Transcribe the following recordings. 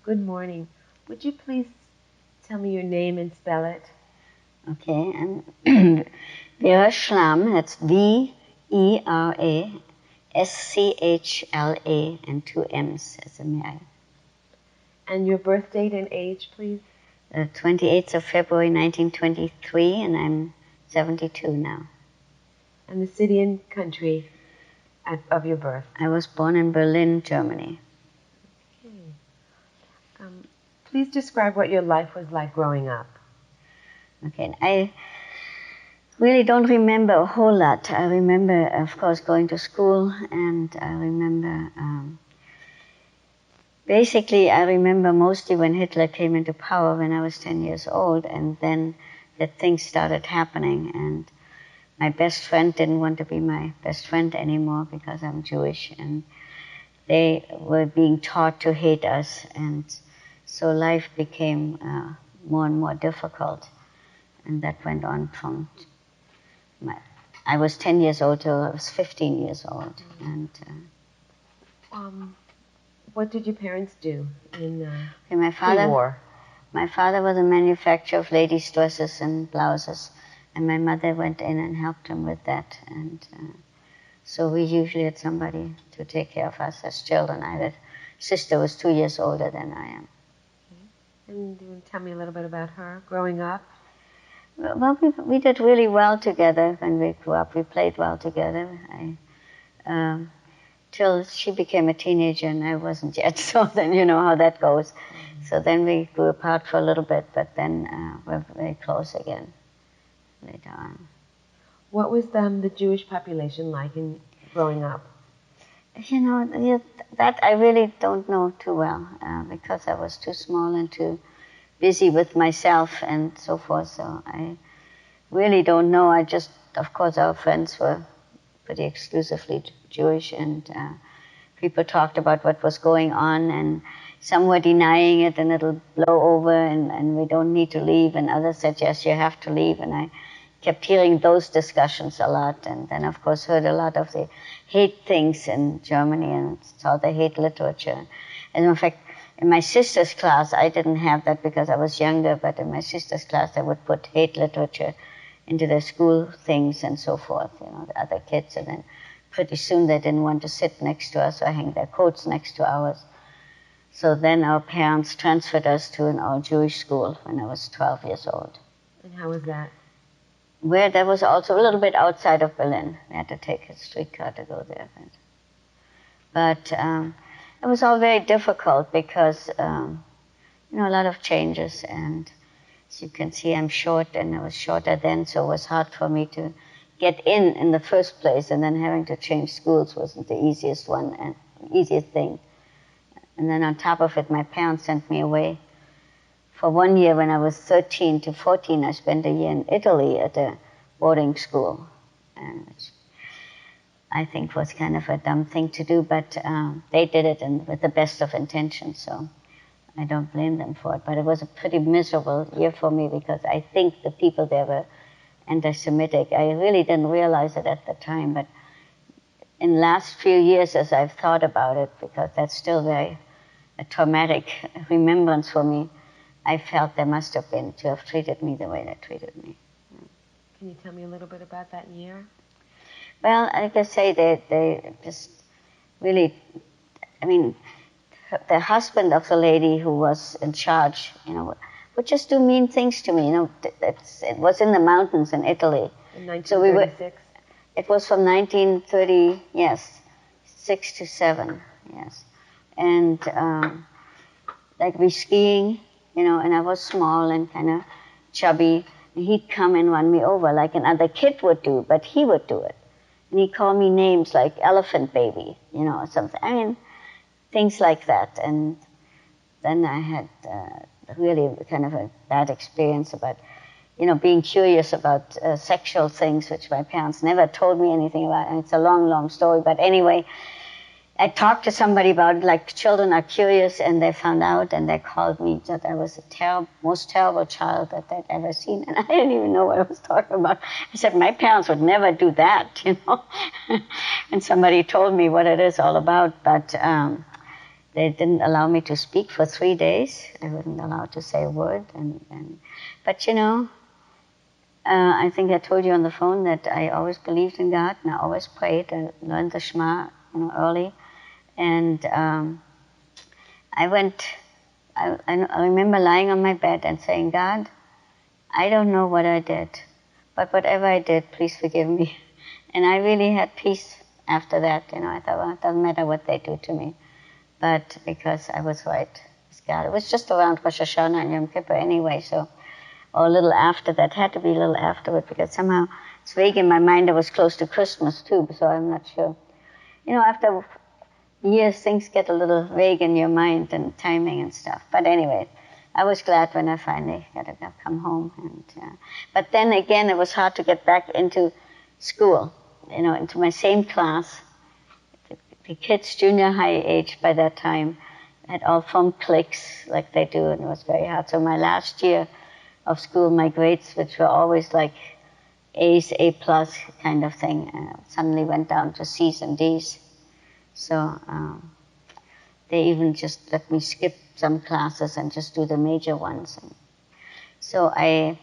Good morning. Would you please tell me your name and spell it? Okay, I'm Vera Schlamm. That's VeraSchla and two M's as a Mary. And your birth date and age, please? 28th of February 1923, and I'm 72 now. And the city and country of your birth? I was born in Berlin, Germany. Okay. Please describe what your life was like growing up. Okay, I really don't remember a whole lot. I remember, of course, going to school, and I remember, basically, I remember mostly when Hitler came into power when I was 10 years old, and then that things started happening, and my best friend didn't want to be my best friend anymore because I'm Jewish, and they were being taught to hate us, and so life became more and more difficult, and that went on from I was 10 years old till I was 15 years old. And what did your parents do in my pre-war? My father was a manufacturer of ladies' dresses and blouses, and my mother went in and helped him with that. And so we usually had somebody to take care of us as children. I had a sister who was 2 years older than I am. Okay. And you want to tell me a little bit about her growing up? Well, we did really well together when we grew up. We played well together. Till she became a teenager and I wasn't yet, so then you know how that goes. Mm-hmm. So then we grew apart for a little bit, but then we're very close again later on. What was the Jewish population like in growing up? You know, that I really don't know too well because I was too small and too busy with myself and so forth, so I really don't know. I just, of course, our friends were pretty exclusively Jewish, and people talked about what was going on, and some were denying it and it'll blow over and we don't need to leave, and others said, yes, you have to leave, and I kept hearing those discussions a lot, and then, of course, heard a lot of the hate things in Germany and saw the hate literature. And in fact, in my sister's class, I didn't have that because I was younger, but in my sister's class, they would put hate literature into their school things and so forth, you know, the other kids, and then pretty soon they didn't want to sit next to us or hang their coats next to ours. So then our parents transferred us to an all-Jewish school when I was 12 years old. And how was that? Where that was also a little bit outside of Berlin. We had to take a streetcar to go there. But it was all very difficult because, you know, a lot of changes, and as you can see, I'm short, and I was shorter then, so it was hard for me to get in the first place, and then having to change schools wasn't the easiest thing. And then on top of it, my parents sent me away. For 1 year, when I was 13 to 14, I spent a year in Italy at a boarding school, which I think was kind of a dumb thing to do, but they did it with the best of intentions, so I don't blame them for it. But it was a pretty miserable year for me because I think the people there were anti-Semitic. I really didn't realize it at the time, but in the last few years, as I've thought about it, because that's still very a traumatic remembrance for me, I felt they must have been to have treated me the way they treated me. Can you tell me a little bit about that year? Well, I can say they just really, I mean, the husband of the lady who was in charge, you know, would just do mean things to me. You know, it was in the mountains in Italy. In 1936? So it was from 1930, yes, 6 to 7, yes. And like we skiing, you know, and I was small and kind of chubby, and he'd come and run me over like another kid would do, but he would do it. And he'd call me names like elephant baby, you know, or something. I mean, things like that. And then I had really kind of a bad experience about, you know, being curious about sexual things, which my parents never told me anything about. And it's a long, long story. But anyway, I talked to somebody about it, like children are curious, and they found out, and they called me that I was the most terrible child that they'd ever seen, and I didn't even know what I was talking about. I said, my parents would never do that, you know. And somebody told me what it is all about, but They didn't allow me to speak for 3 days. I wasn't allowed to say a word. But I think I told you on the phone that I always believed in God, and I always prayed. I learned the Shema, early. And I remember lying on my bed and saying, God, I don't know what I did, but whatever I did, please forgive me. And I really had peace after that. I thought, well, it doesn't matter what they do to me, but because I was right with God. It was just around Rosh Hashanah and Yom Kippur anyway, or a little after that. Had to be a little afterward, because somehow it's vague in my mind. It was close to Christmas too, so I'm not sure. After years, things get a little vague in your mind and timing and stuff. But anyway, I was glad when I finally got to come home. But then again, it was hard to get back into school, into my same class. The kids, junior high age by that time, had all formed cliques like they do, and it was very hard. So my last year of school, my grades, which were always like A's, A plus kind of thing, suddenly went down to C's and D's. So they even just let me skip some classes and just do the major ones. So I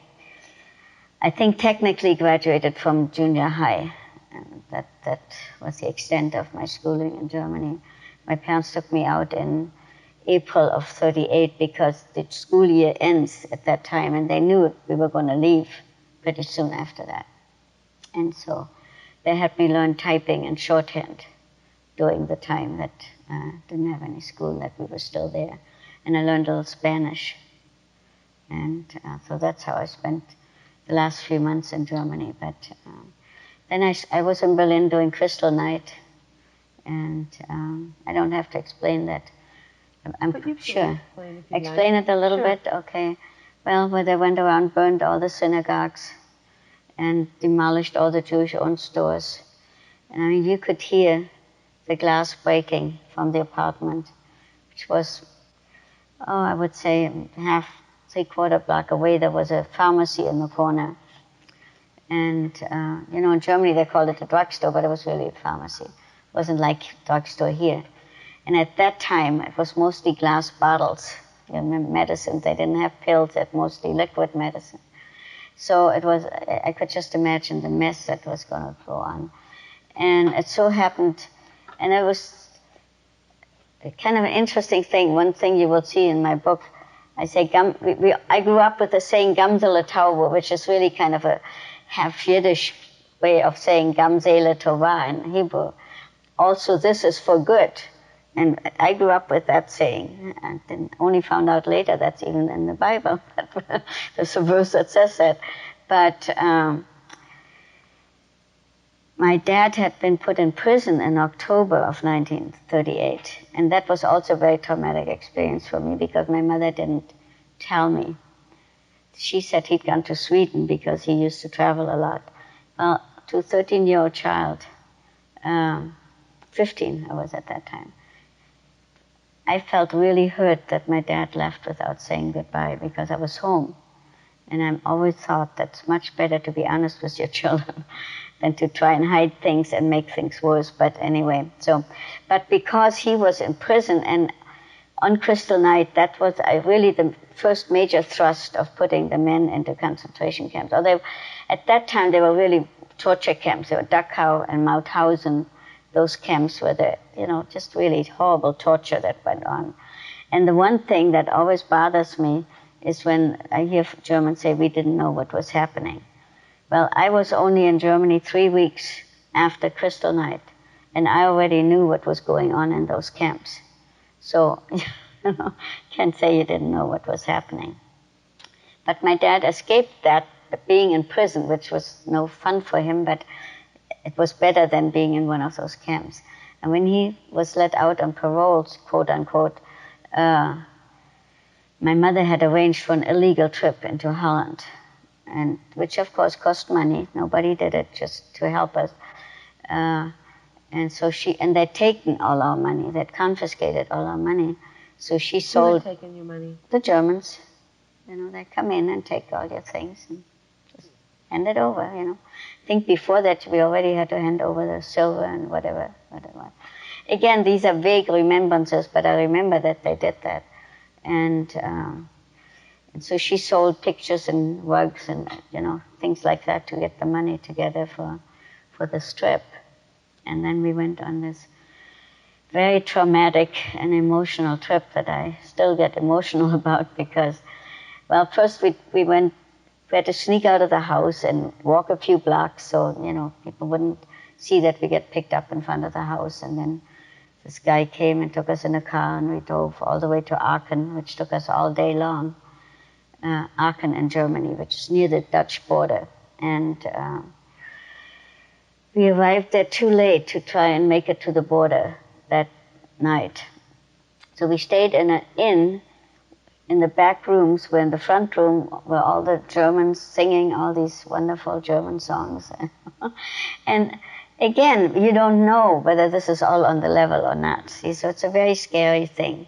think technically graduated from junior high. And that was the extent of my schooling in Germany. My parents took me out in April of 1938 because the school year ends at that time, and they knew we were going to leave pretty soon after that. And so they had me learn typing and shorthand during the time that didn't have any school, that we were still there. And I learned a little Spanish. And so that's how I spent the last few months in Germany. But then I was in Berlin doing Crystal Night. And I don't have to explain that. I'm sure. Explain it a little bit? Okay. Well, where they went around, burned all the synagogues and demolished all the Jewish-owned stores. And you could hear the glass breaking from the apartment, which was, I would say, half, 3/4 block away. There was a pharmacy in the corner. And, in Germany they called it a drugstore, but it was really a pharmacy. It wasn't like drugstore here. And at that time, it was mostly glass bottles, medicine. They didn't have pills, they had mostly liquid medicine. So I could just imagine the mess that was going to go on. And it so happened, and it was kind of an interesting thing. One thing you will see in my book, I say, I grew up with the saying Gamsele Taube, which is really kind of a half Yiddish way of saying Gamsele Tova in Hebrew. Also, this is for good. And I grew up with that saying, and then only found out later that's even in the Bible. There's a verse that says that. But my dad had been put in prison in October of 1938, and that was also a very traumatic experience for me because my mother didn't tell me. She said he'd gone to Sweden because he used to travel a lot. Well, to a 13-year-old child, 15 I was at that time, I felt really hurt that my dad left without saying goodbye because I was home. And I always thought that's much better to be honest with your children than to try and hide things and make things worse. But anyway, but because he was in prison and on Crystal Night, that was really the first major thrust of putting the men into concentration camps. Although at that time they were really torture camps. They were Dachau and Mauthausen. Those camps were just really horrible torture that went on. And the one thing that always bothers me is when I hear Germans say we didn't know what was happening. Well, I was only in Germany 3 weeks after Crystal Night, and I already knew what was going on in those camps. So, can't say you didn't know what was happening. But my dad escaped that, being in prison, which was no fun for him, but it was better than being in one of those camps. And when he was let out on parole, quote unquote, my mother had arranged for an illegal trip into Holland, and which of course cost money. Nobody did it, just to help us. And so they'd taken all our money. They'd confiscated all our money. So she sold. Who had taken your money? The Germans. They come in and take all your things and just hand it over. I think before that we already had to hand over the silver and whatever. again, these are vague remembrances, but I remember that they did that. And so she sold pictures and rugs and, things like that to get the money together for the trip. And then we went on this very traumatic and emotional trip that I still get emotional about because, well, first we had to sneak out of the house and walk a few blocks so, people wouldn't see that we get picked up in front of the house. And then this guy came and took us in a car and we drove all the way to Aachen, which took us all day long. Aachen in Germany, which is near the Dutch border. And we arrived there too late to try and make it to the border that night. So we stayed in an inn in the back rooms, where in the front room were all the Germans singing all these wonderful German songs. And again, you don't know whether this is all on the level or not. See, so it's a very scary thing.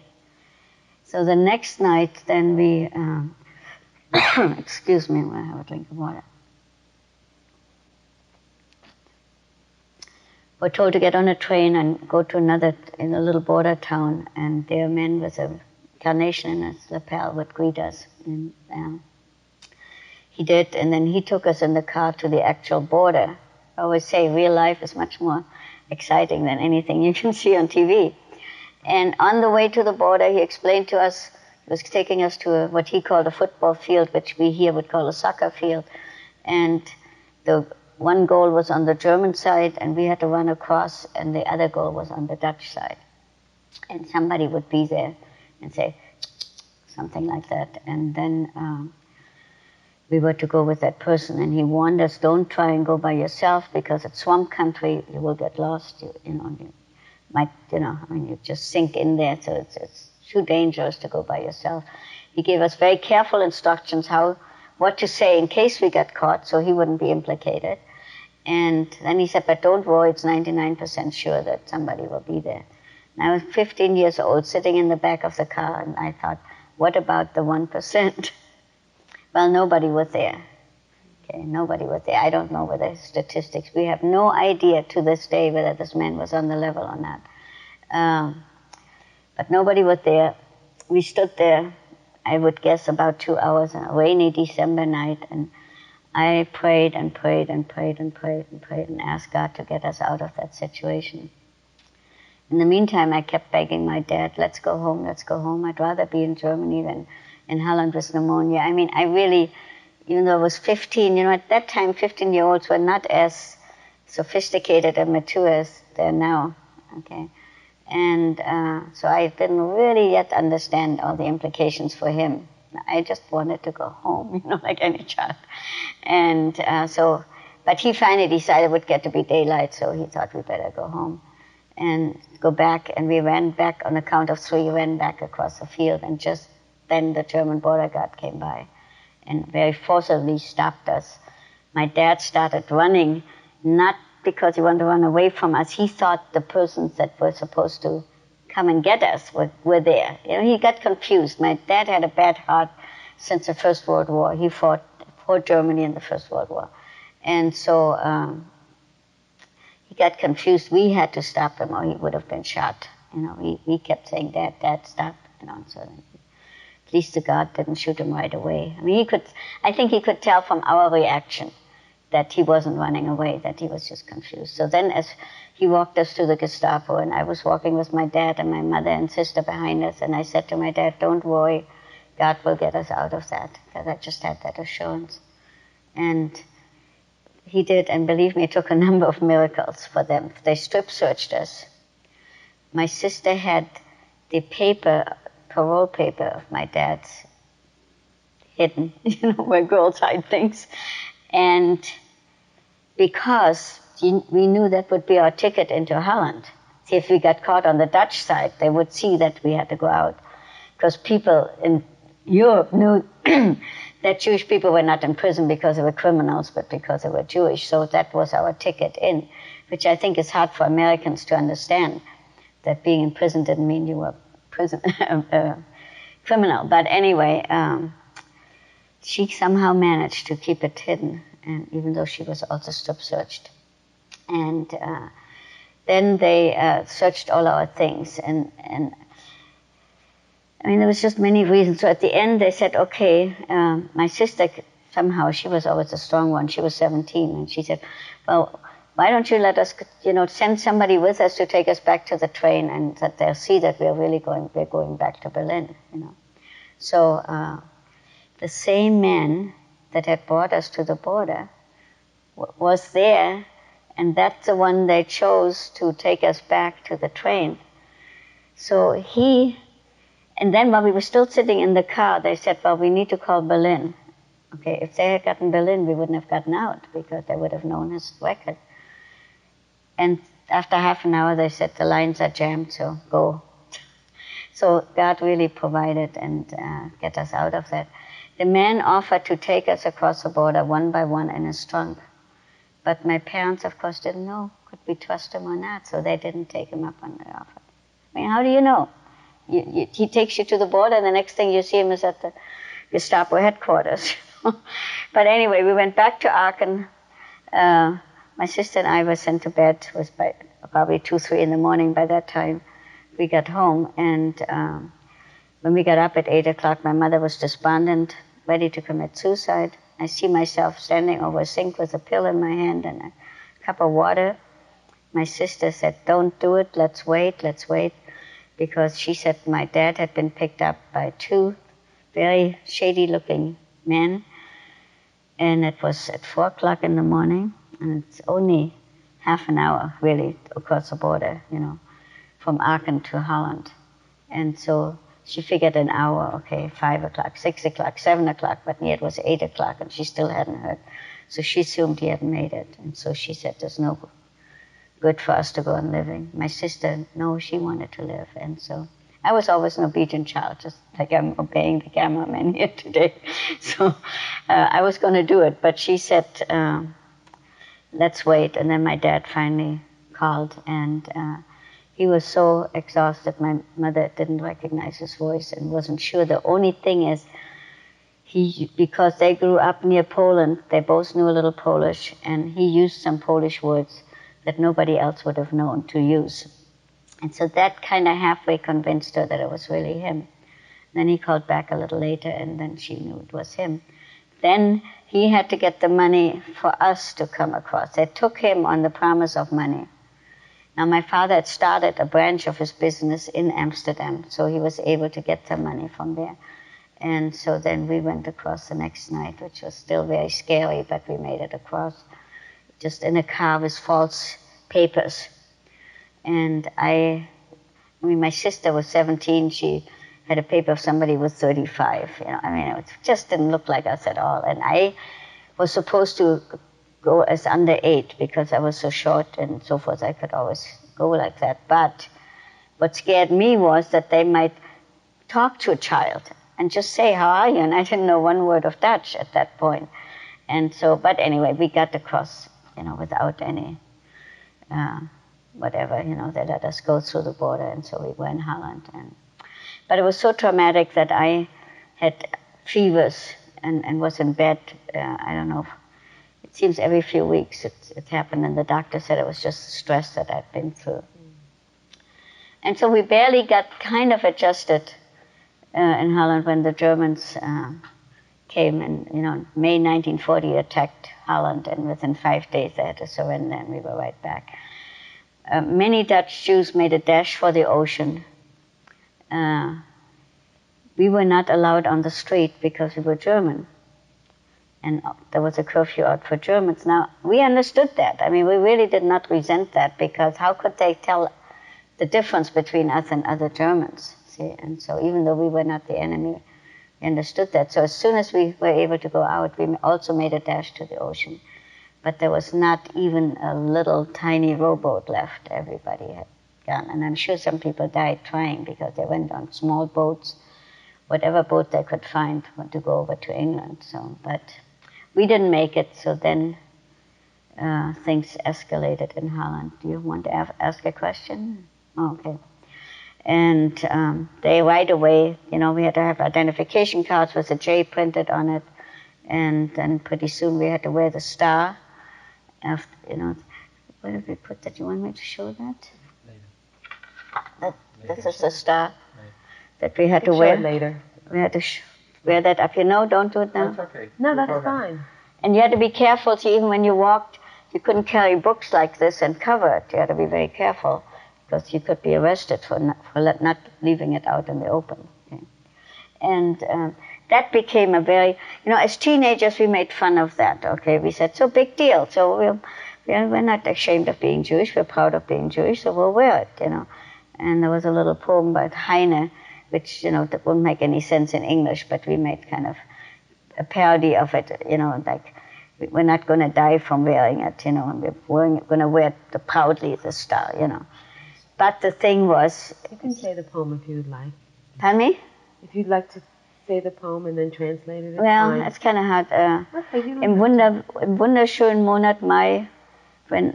So the next night, then we, excuse me, I have a drink of water. We're told to get on a train and go to in a little border town, and there a man with a carnation in his lapel would greet us. And he did, and then he took us in the car to the actual border. I always say real life is much more exciting than anything you can see on TV. And on the way to the border, he explained to us, he was taking us to what he called a football field, which we here would call a soccer field. And the one goal was on the German side, and we had to run across, and the other goal was on the Dutch side. And somebody would be there and say, something like that. And then we were to go with that person, and he warned us, don't try and go by yourself, because it's swamp country, you will get lost, you might, you just sink in there, so it's too dangerous to go by yourself. He gave us very careful instructions what to say in case we got caught, so he wouldn't be implicated. And then he said, but don't worry, it's 99% sure that somebody will be there. And I was 15 years old, sitting in the back of the car, and I thought, what about the 1%? Well, nobody was there. Okay, nobody was there. I don't know whether statistics. We have no idea to this day whether this man was on the level or not. But nobody was there. We stood there, I would guess, about 2 hours on a rainy December night, and I prayed and prayed and prayed and prayed and prayed and asked God to get us out of that situation. In the meantime, I kept begging my dad, let's go home, let's go home. I'd rather be in Germany than in Holland with pneumonia. I mean, I really, even though I was 15, at that time, 15-year-olds were not as sophisticated and mature as they're now, okay? And so I didn't really yet understand all the implications for him. I just wanted to go home, like any child. And but he finally decided it would get to be daylight, so he thought we better go home and go back. And we ran back on the count of 3, ran back across the field, and just then the German border guard came by and very forcibly stopped us. My dad started running, not because he wanted to run away from us. He thought the persons that were supposed to come and get us were there. He got confused. My dad had a bad heart since the First World War. He fought for Germany in the First World War. And so he got confused. We had to stop him or he would have been shot. We kept saying, Dad, stop. So at least the guard didn't shoot him right away. I mean, I think he could tell from our reaction that he wasn't running away, that he was just confused. So then as he walked us to the Gestapo, and I was walking with my dad and my mother and sister behind us, and I said to my dad, don't worry, God will get us out of that, because I just had that assurance. And he did, and believe me, it took a number of miracles for them. They strip searched us. My sister had the parole paper of my dad's hidden, where girls hide things. And because we knew that would be our ticket into Holland. See, if we got caught on the Dutch side, they would see that we had to go out. Because people in Europe knew that Jewish people were not in prison because they were criminals, but because they were Jewish. So that was our ticket in, which I think is hard for Americans to understand, that being in prison didn't mean you were criminal. But anyway, she somehow managed to keep it hidden, and even though she was also strip searched. And then they searched all our things, and I mean, there was just many reasons. So at the end, they said, okay, my sister, somehow, she was always a strong one. She was 17, and she said, well, why don't you let us, send somebody with us to take us back to the train, and that they'll see that we're going back to Berlin, So the same man that had brought us to the border was there, and that's the one they chose to take us back to the train. So and then while we were still sitting in the car, they said, well, we need to call Berlin. Okay, if they had gotten Berlin, we wouldn't have gotten out, because they would have known his record. And after half an hour, they said, the lines are jammed, so go. So God really provided and get us out of that. The man offered to take us across the border one by one in his trunk. But my parents, of course, didn't know, could we trust him or not, so they didn't take him up on the offer. I mean, how do you know? He takes you to the border, and the next thing you see him is at the Gestapo headquarters. But anyway, we went back to Aachen. My sister and I were sent to bed. It was by probably 2, 3 in the morning by that time we got home. And when we got up at 8 o'clock, my mother was despondent, ready to commit suicide. I see myself standing over a sink with a pill in my hand and a cup of water. My sister said, don't do it, let's wait. Because she said my dad had been picked up by 2 very shady-looking men, and it was at 4 o'clock in the morning, and it's only half an hour, really, across the border, from Aachen to Holland. And so she figured an hour, okay, 5 o'clock, 6 o'clock, 7 o'clock, but it was 8 o'clock, and she still hadn't heard. So she assumed he hadn't made it, and so she said, there's no good for us to go on living. My sister, no, she wanted to live. And so I was always an obedient child, just like I'm obeying the cameraman here today. So I was going to do it, but she said, let's wait. And then my dad finally called, and he was so exhausted. My mother didn't recognize his voice and wasn't sure. The only thing is, because they grew up near Poland, they both knew a little Polish, and he used some Polish words that nobody else would have known to use. And so that kind of halfway convinced her that it was really him. Then he called back a little later, and then she knew it was him. Then he had to get the money for us to come across. They took him on the promise of money. Now, my father had started a branch of his business in Amsterdam, so he was able to get some money from there. And so then we went across the next night, which was still very scary, but we made it across, just in a car with false papers. And my sister was 17. She had a paper of somebody with 35. It just didn't look like us at all. And I was supposed to go as under 8 because I was so short and so forth. I could always go like that. But what scared me was that they might talk to a child and just say, how are you? And I didn't know one word of Dutch at that point. And so, but anyway, we got across, without any whatever, they let us go through the border, and so we were in Holland. But it was so traumatic that I had fevers and was in bed, I don't know, it seems every few weeks it happened, and the doctor said it was just the stress that I'd been through. And so we barely got kind of adjusted in Holland when the Germans came, and May 1940 attacked Holland, and within 5 days they had to surrender, and we were right back. Many Dutch Jews made a dash for the ocean. We were not allowed on the street because we were German, and there was a curfew out for Germans. Now, we understood that. I mean, we really did not resent that, because how could they tell the difference between us and other Germans? See? And so even though we were not the enemy, we understood that. So as soon as we were able to go out, we also made a dash to the ocean. But there was not even a little tiny rowboat left. Everybody had gone. And I'm sure some people died trying, because they went on small boats, whatever boat they could find, to go over to England. So, but we didn't make it. So then things escalated in Holland. Do you want to ask a question? Oh, okay. And they right away, we had to have identification cards with a J printed on it. And then pretty soon we had to wear the star. It Where did we put that? You want me to show that? Later. This is the star Right. that we had to Show wear. it later. We had to wear that up here. No, don't do it now. That's okay. No, Go that's ahead. fine. And you had to be careful. See, even when you walked, you couldn't carry books like this and cover it. You had to be very careful because you could be arrested for not leaving it out in the open. Okay? And that became a very, as teenagers we made fun of that. Okay, we said, so big deal. So we're not ashamed of being Jewish. We're proud of being Jewish, so we'll wear it. And there was a little poem by Heine, which that wouldn't make any sense in English, but we made kind of a parody of it. Like we're not going to die from wearing it. And we're going to wear it proudly, the star. But the thing was, You can say the poem if you would like. pardon me? If you'd like to say the poem and then translate it, it's Well, fine. it's kind of hard. Okay, you don't Im have to. wunderschönen Monat Mai, when,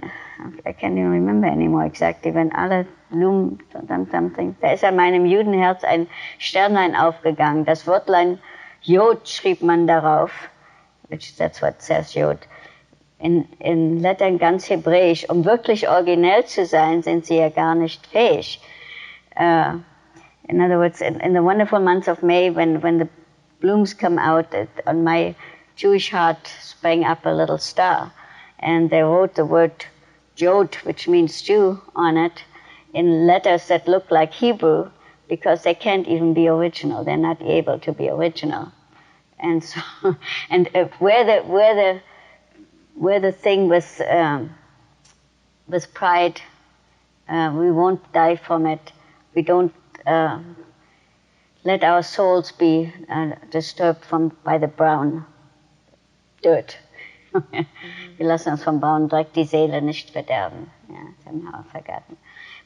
I can't even remember anymore exactly, wenn alle Blumen, something, da ist an meinem Judenherz ein Sternlein aufgegangen. Das Wörtlein Jod schrieb man darauf, which that's what says Jod, in Lettern ganz hebräisch. Wirklich originell zu sein, sind sie ja gar nicht fähig. In other words, in the wonderful month of May, when the blooms come out, on my Jewish heart sprang up a little star. And they wrote the word Jod, which means Jew, on it, in letters that look like Hebrew, because they can't even be original. They're not able to be original. And so, and where the thing with pride, we won't die from it. We don't let our souls be disturbed by the brown dirt. Wir lassen uns vom braunen Dreck die Seele nicht verderben. Yeah, somehow forgotten.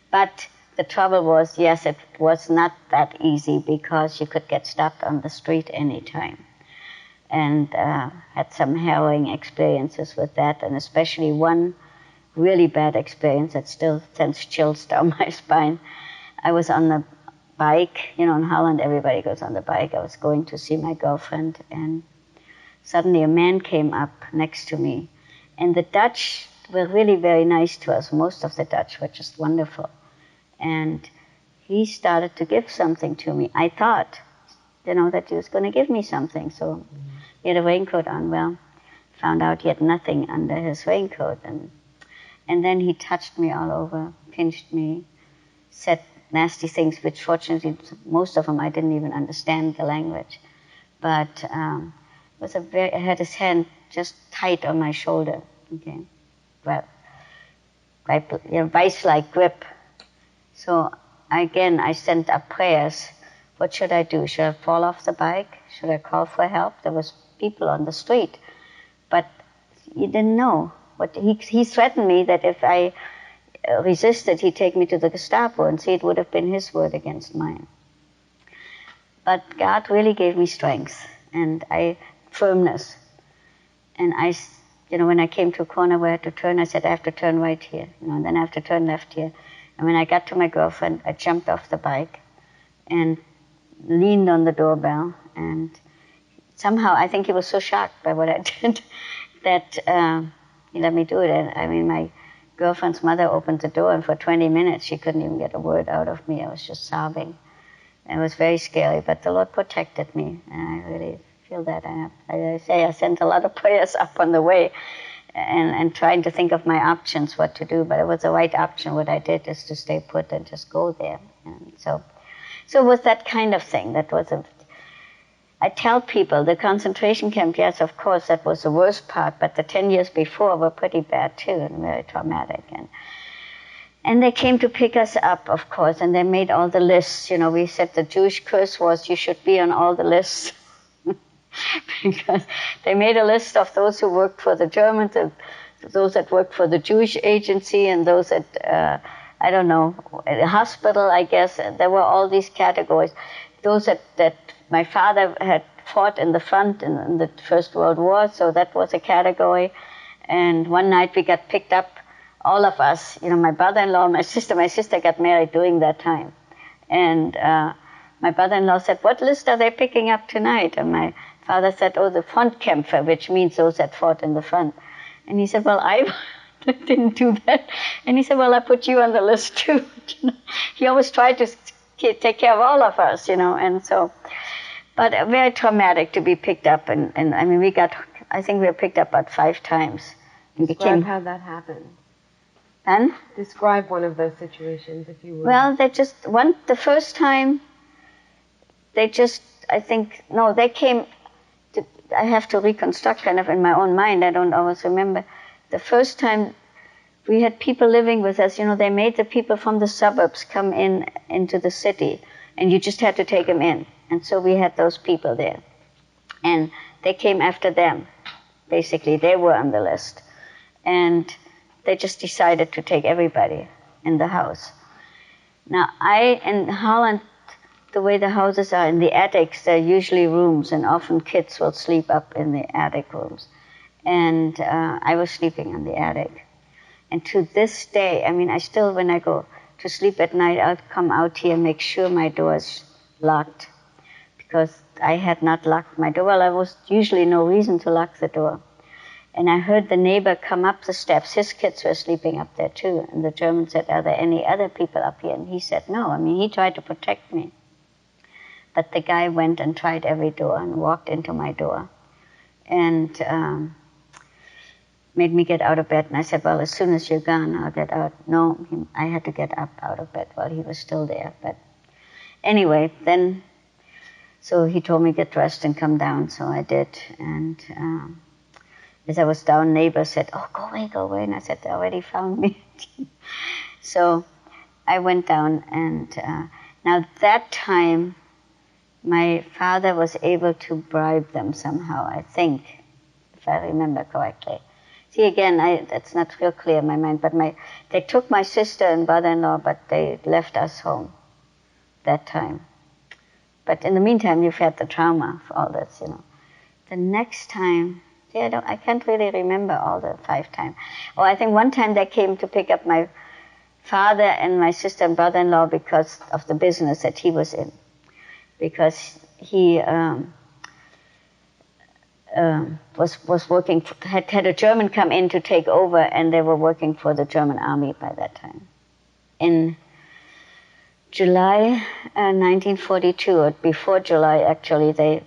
But the trouble was, yes, it was not that easy because you could get stopped on the street anytime. And had some harrowing experiences with that, and especially one really bad experience that still sends chills down my spine. I was on the bike, in Holland everybody goes on the bike. I was going to see my girlfriend, and suddenly a man came up next to me. And the Dutch were really very nice to us. Most of the Dutch were just wonderful. And he started to give something to me. I thought, that he was going to give me something. So he had a raincoat on. Well, found out he had nothing under his raincoat. And then he touched me all over, pinched me, said nasty things, which fortunately, most of them I didn't even understand the language. But I had his hand just tight on my shoulder. Okay, well, vice-like grip. So again, I sent up prayers. What should I do? Should I fall off the bike? Should I call for help? There was people on the street, but he didn't know. He threatened me that if I resisted, he'd take me to the Gestapo, and see, it would have been his word against mine. But God really gave me strength and firmness. And when I came to a corner where I had to turn, I said, I have to turn right here, and then I have to turn left here. And when I got to my girlfriend, I jumped off the bike and leaned on the doorbell. And somehow, I think he was so shocked by what I did that he let me do it. And my girlfriend's mother opened the door, and for 20 minutes, she couldn't even get a word out of me. I was just sobbing. It was very scary, but the Lord protected me, and I really feel that. I sent a lot of prayers up on the way and trying to think of my options, what to do, but it was the right option. What I did is to stay put and just go there. And so it was that kind of thing. I tell people, the concentration camp, yes, of course, that was the worst part, but the 10 years before were pretty bad too, and very traumatic. And they came to pick us up, of course, and they made all the lists. We said the Jewish curse was, you should be on all the lists. Because they made a list of those who worked for the Germans, and those that worked for the Jewish agency, and those at, the hospital, I guess. There were all these categories. Those that my father had fought in the front in the First World War, so that was a category. And one night we got picked up, all of us, my brother-in-law, my sister got married during that time. And my brother-in-law said, what list are they picking up tonight? And my father said, the Frontkämpfer, which means those that fought in the front. And he said, well, I I didn't do that. And he said, well, I put you on the list too. He always tried to take care of all of us, and so, but very traumatic to be picked up. And I mean, I think we were picked up about 5 times. Describe how that happened. And? Describe one of those situations, if you would. Well, the first time, they came, I have to reconstruct kind of in my own mind, I don't always remember. The first time we had people living with us, they made the people from the suburbs come into the city, and you just had to take them in. And so we had those people there. And they came after them. Basically, they were on the list. And they just decided to take everybody in the house. Now, in Holland, the way the houses are in the attics, there are usually rooms, and often kids will sleep up in the attic rooms. And I was sleeping in the attic. And to this day, I mean, I still, when I go to sleep at night, I'll come out here and make sure my door is locked, because I had not locked my door. Well, there was usually no reason to lock the door. And I heard the neighbor come up the steps. His kids were sleeping up there too. And the German said, are there any other people up here? And he said, no. I mean, he tried to protect me. But the guy went and tried every door and walked into my door and made me get out of bed. And I said, well, as soon as you're gone, I'll get out. No, I had to get up out of bed while he was still there. But anyway, then, so he told me get dressed and come down. So I did. And as I was down, neighbors said, oh, go away. And I said, they already found me. So I went down, and now that time, my father was able to bribe them somehow, I think, if I remember correctly. See, again, that's not real clear in my mind, but they took my sister and brother-in-law, but they left us home that time. But in the meantime, you've had the trauma of all this, The next time, I can't really remember all the 5 times. Oh, I think one time they came to pick up my father and my sister and brother-in-law because of the business that he was in. Because he was working, had a German come in to take over, and they were working for the German army by that time. In July 1942, or before July actually, they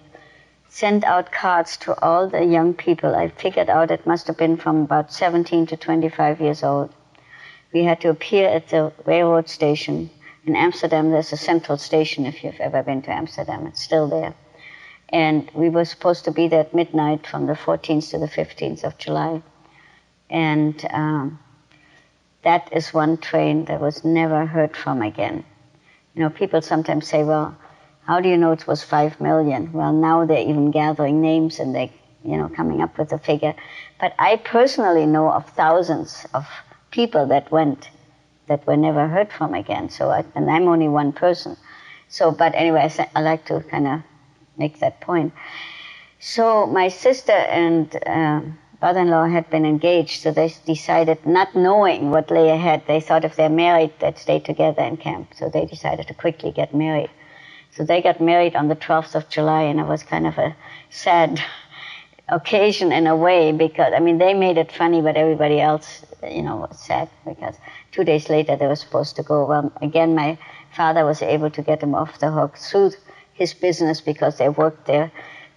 sent out cards to all the young people. I figured out it must have been from about 17 to 25 years old. We had to appear at the railroad station. In Amsterdam, there's a central station, if you've ever been to Amsterdam. It's still there. And we were supposed to be there at midnight from the 14th to the 15th of July. And that is one train that was never heard from again. People sometimes say, well, how do you know it was 5 million? Well, now they're even gathering names and they, coming up with a figure. But I personally know of thousands of people that went that were never heard from again. And I'm only one person. But anyway, I like to kind of make that point. So my sister and brother-in-law had been engaged, so they decided, not knowing what lay ahead, they thought if they're married, they'd stay together in camp. So they decided to quickly get married. So they got married on the 12th of July, and it was kind of a sad occasion in a way, because, they made it funny, but everybody else, was sad, because 2 days later they were supposed to go. Well, again, my father was able to get him off the hook through his business, because they worked there.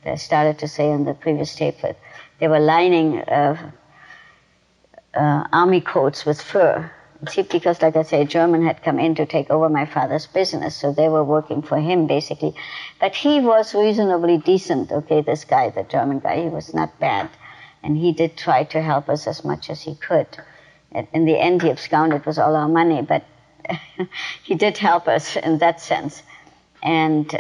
They started to say on the previous tape that they were lining army coats with fur. See, because, like I say, a German had come in to take over my father's business, so they were working for him, basically. But he was reasonably decent, okay, this guy, the German guy, he was not bad. And he did try to help us as much as he could. In the end, he absconded with all our money, but he did help us in that sense. And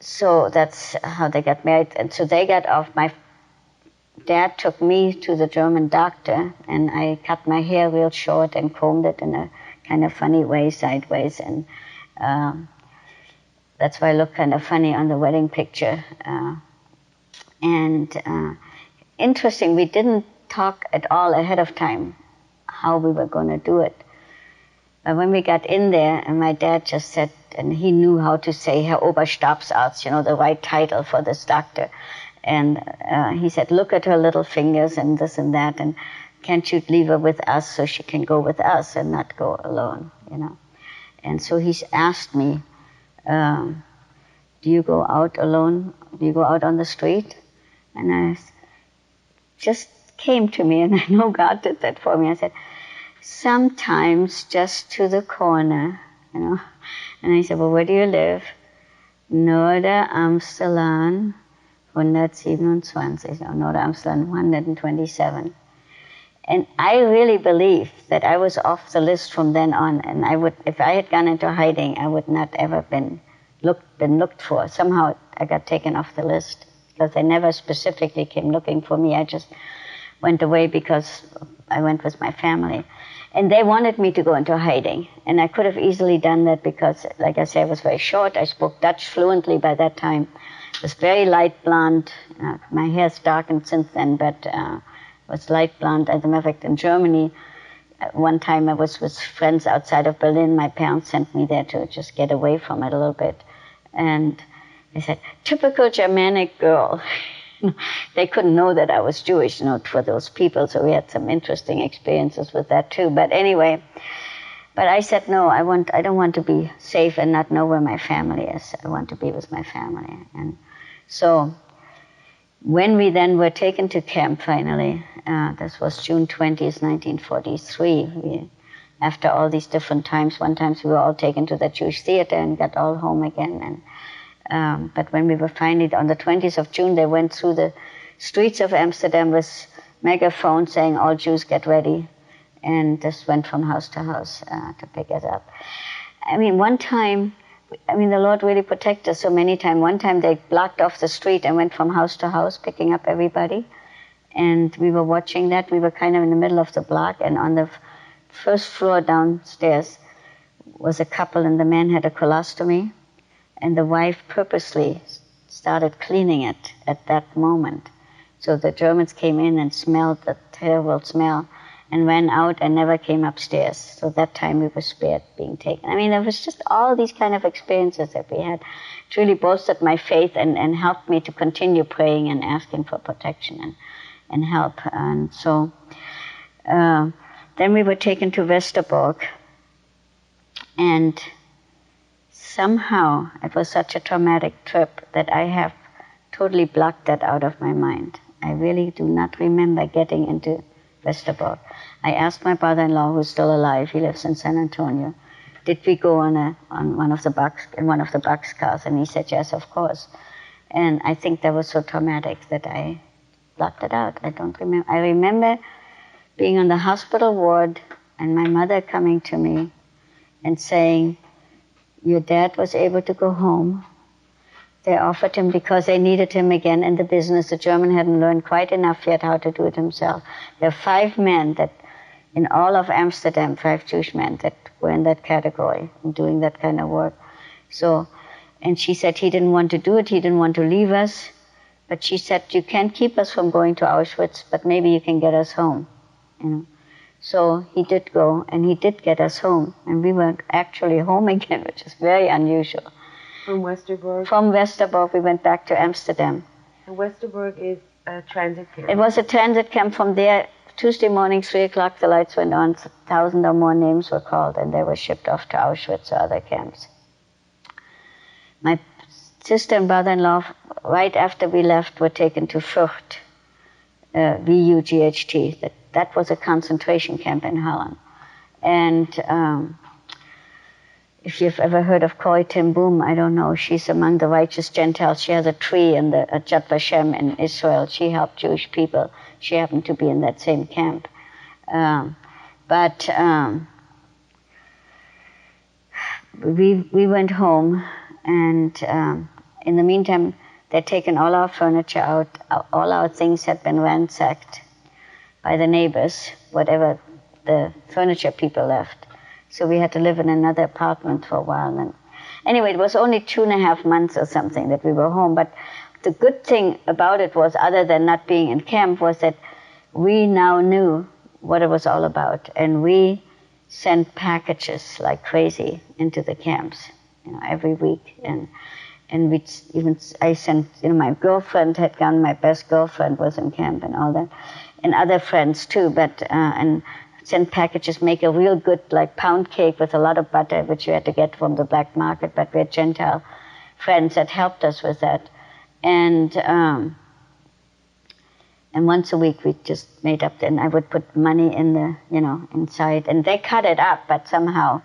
so that's how they got married. And so they got off. My dad took me to the German doctor, and I cut my hair real short and combed it in a kind of funny way, sideways. And that's why I look kind of funny on the wedding picture. Interesting, we didn't talk at all ahead of time how we were going to do it. But when we got in there, and my dad just said, and he knew how to say Herr Oberstabsarzt, the right title for this doctor. And he said, look at her little fingers and this and that. And can't you leave her with us so she can go with us and not go alone, you know? And so he's asked me, do you go out alone? Do you go out on the street? And I just came to me, and I know God did that for me. I said, sometimes just to the corner, you know. And I said, well, where do you live? Noorder Amsterdam 127, or Noorder Amsterdam 127. And I really believe that I was off the list from then on, and I would, if I had gone into hiding, I would not ever been looked for. Somehow I got taken off the list because they never specifically came looking for me. I just went away because I went with my family. And they wanted me to go into hiding. And I could have easily done that because, like I say, I was very short. I spoke Dutch fluently by that time. I was very light blonde. My hair's darkened since then, but was light blonde. As a matter of fact, in Germany, one time I was with friends outside of Berlin. My parents sent me there to just get away from it a little bit. And they said, typical Germanic girl. They couldn't know that I was Jewish, you know, for those people, so we had some interesting experiences with that too. But anyway, but I said, no, I don't want to be safe and not know where my family is. I want to be with my family. And so when we then were taken to camp finally, this was June 20th, 1943, after all these different times, one time we were all taken to the Jewish theater and got all home again. And but when we were finally, on the 20th of June, they went through the streets of Amsterdam with megaphones saying, all Jews get ready. And just went from house to house to pick us up. I mean, one time, the Lord really protected us so many times. One time they blocked off the street and went from house to house picking up everybody. And we were watching that. We were kind of in the middle of the block. And on the first floor downstairs was a couple, and the man had a colostomy. And the wife purposely started cleaning it at that moment. So the Germans came in and smelled the terrible smell and ran out and never came upstairs. So that time we were spared being taken. I mean, there was just all these kind of experiences that we had. It really bolstered my faith and helped me to continue praying and asking for protection and help. And so then we were taken to Westerbork. And somehow it was such a traumatic trip that I have totally blocked that out of my mind. I really do not remember getting into Westerbork. I asked my brother-in-law, who's still alive, he lives in San Antonio, did we go in one of the boxcars? And he said, yes, of course. And I think that was so traumatic that I blocked it out. I don't remember. I remember being on the hospital ward and my mother coming to me and saying, your dad was able to go home. They offered him because they needed him again in the business. The German hadn't learned quite enough yet how to do it himself. There are 5 men that, in all of Amsterdam, 5 Jewish men that were in that category and doing that kind of work. So, and she said he didn't want to do it, he didn't want to leave us. But she said, you can't keep us from going to Auschwitz, but maybe you can get us home, you know. So he did go, and he did get us home, and we were actually home again, which is very unusual. From Westerbork? From Westerbork, we went back to Amsterdam. And Westerbork is a transit camp? It was a transit camp. From there, Tuesday morning, 3 o'clock, the lights went on, 1,000 or more names were called, and they were shipped off to Auschwitz or other camps. My sister and brother-in-law, right after we left, were taken to Vught, V-U-G-H-T. That was a concentration camp in Holland. And if you've ever heard of Corrie ten Boom, I don't know, she's among the righteous Gentiles. She has a tree in the Yad Vashem in Israel. She helped Jewish people. She happened to be in that same camp. But we went home, and in the meantime, they'd taken all our furniture out. All our things had been ransacked by the neighbors, whatever the furniture people left. So we had to live in another apartment for a while. And anyway, it was only 2.5 months or something that we were home. But the good thing about it was, other than not being in camp, was that we now knew what it was all about. And we sent packages like crazy into the camps, you know, every week. And I sent, my girlfriend had gone, my best girlfriend was in camp and all that. and other friends too, but and sent packages, make a real good like pound cake with a lot of butter, which you had to get from the black market, but we had Gentile friends that helped us with that. And once a week we just made up, and I would put money in the, inside, and they cut it up, but somehow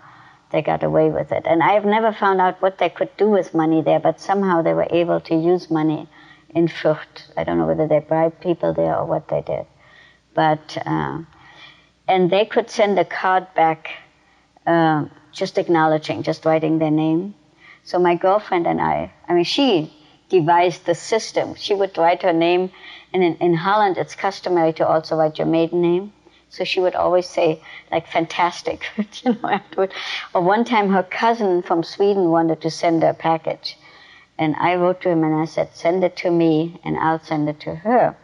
they got away with it. And I've never found out what they could do with money there, but somehow they were able to use money in Fürth. I don't know whether they bribed people there or what they did. But, and they could send a card back just acknowledging, just writing their name. So my girlfriend and I mean, she devised the system. She would write her name, and in Holland it's customary to also write your maiden name. So she would always say, like, fantastic, afterward. Or one time her cousin from Sweden wanted to send her a package. And I wrote to him and I said, send it to me and I'll send it to her.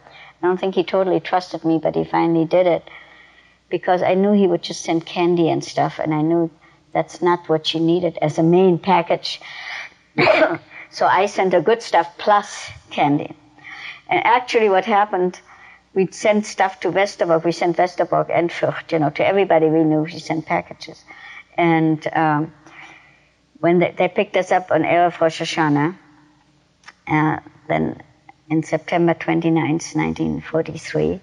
I don't think he totally trusted me, but he finally did it. Because I knew he would just send candy and stuff, and I knew that's not what she needed as a main package. So I sent her good stuff plus candy. And actually what happened, we'd send stuff to Westerbork. We sent Westerbork and Fürth, to everybody we knew. We sent packages. And when they picked us up on Erev Rosh Hashanah, then in September 29th, 1943,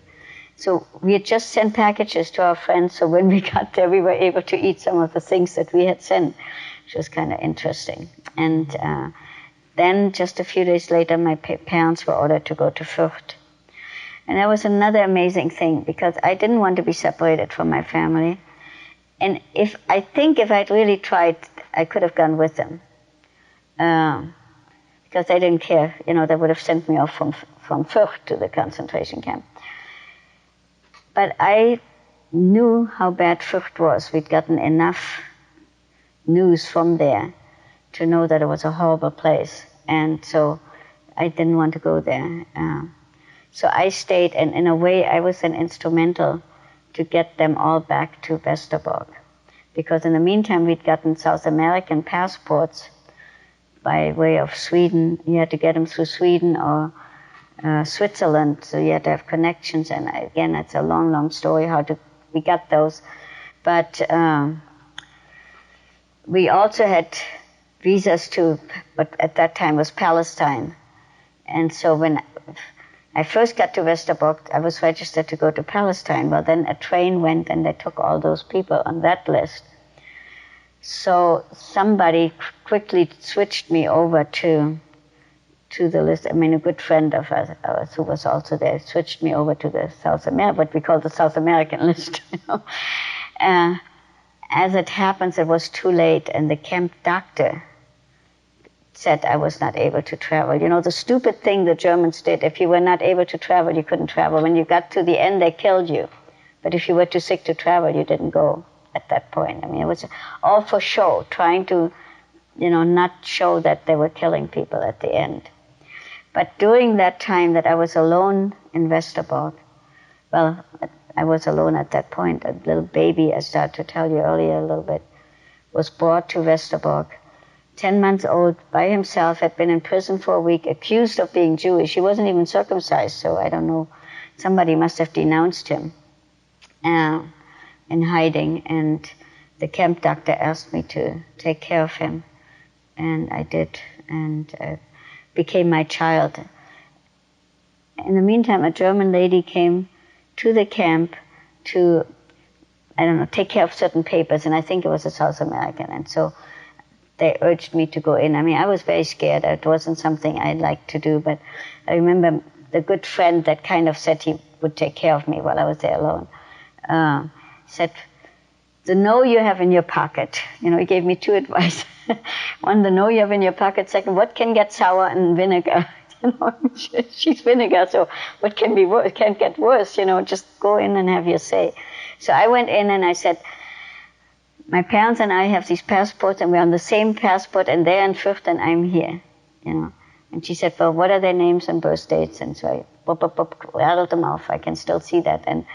so we had just sent packages to our friends, so when we got there, we were able to eat some of the things that we had sent, which was kind of interesting. And then just a few days later, my parents were ordered to go to Fürth. And that was another amazing thing, because I didn't want to be separated from my family. And I think if I'd really tried, I could have gone with them. Because they didn't care. They would have sent me off from Fürth to the concentration camp. But I knew how bad Fürth was. We'd gotten enough news from there to know that it was a horrible place. And so I didn't want to go there. So I stayed, and in a way I was then instrumental to get them all back to Westerbork. Because in the meantime we'd gotten South American passports by way of Sweden. You had to get them through Sweden or Switzerland, so you had to have connections. And again, it's a long, long story how we got those. But we also had visas to, but at that time was Palestine. And so when I first got to Westerbork, I was registered to go to Palestine. Well, then a train went and they took all those people on that list. So somebody quickly switched me over to the list. I mean, a good friend of ours who was also there switched me over to the what we call the South American list. As it happens, it was too late, and the camp doctor said I was not able to travel. The stupid thing the Germans did, if you were not able to travel, you couldn't travel. When you got to the end, they killed you. But if you were too sick to travel, you didn't go at that point. I mean, it was all for show, trying to, not show that they were killing people at the end. But during that time that I was alone in Westerbork, well, I was alone at that point. A little baby, I started to tell you earlier a little bit, was brought to Westerbork, 10 months old, by himself, had been in prison for a week, accused of being Jewish. He wasn't even circumcised, so I don't know. Somebody must have denounced him in hiding, and the camp doctor asked me to take care of him, and I did, and became my child. In the meantime, a German lady came to the camp to, take care of certain papers, and I think it was a South American, and so they urged me to go in. I mean, I was very scared. It wasn't something I'd like to do, but I remember the good friend that kind of said he would take care of me while I was there alone, said, the know you have in your pocket. He gave me two advice. One, the know you have in your pocket. Second, what can get sour in vinegar? She's vinegar, so what can be worse? Can't get worse. Just go in and have your say. So I went in and I said, my parents and I have these passports, and we're on the same passport, and they're in Fürth and I'm here. And she said, well, what are their names and birth dates? And so I rattled them off. I can still see that. And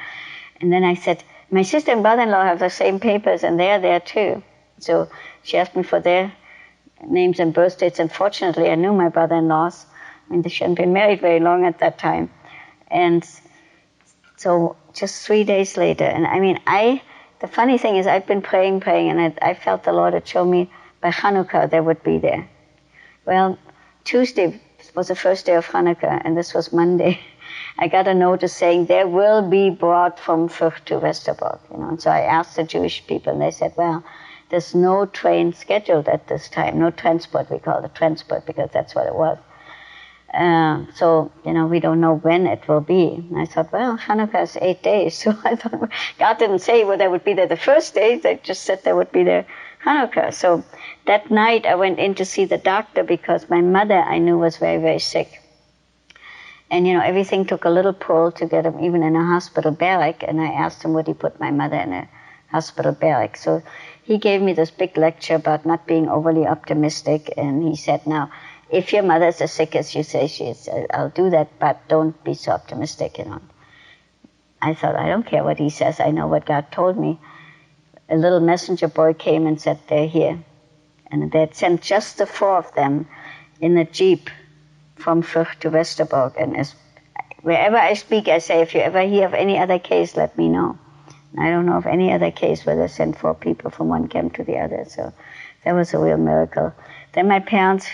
then I said, my sister and brother-in-law have the same papers, and they're there too. So she asked me for their names and birth dates, and fortunately I knew my brother-in-laws. I mean, they hadn't been married very long at that time. And So just 3 days later, and I mean, the funny thing is I'd been praying, and I felt the Lord had shown me by Hanukkah they would be there. Well, Tuesday was the first day of Hanukkah, and this was Monday. I got a notice saying there will be brought from Fürth to Westerbork, And so I asked the Jewish people, and they said, well, there's no train scheduled at this time, no transport. We call it transport because that's what it was. So, we don't know when it will be. And I thought, well, Hanukkah is 8 days. So I thought, God didn't say they would be there the first day. They just said they would be there Hanukkah. So that night I went in to see the doctor because my mother I knew was very, very sick. And, everything took a little pull to get him even in a hospital barrack. And I asked him, would he put my mother in a hospital barrack? So he gave me this big lecture about not being overly optimistic. And he said, now, if your mother's as sick as you say she is, I'll do that, but don't be so optimistic, I thought, I don't care what he says. I know what God told me. A little messenger boy came and said, they're here. And they'd sent just the 4 of them in a jeep from Fürth to Westerbork. And wherever I speak, I say, if you ever hear of any other case, let me know. I don't know of any other case where they sent 4 people from one camp to the other. So that was a real miracle. Then my parents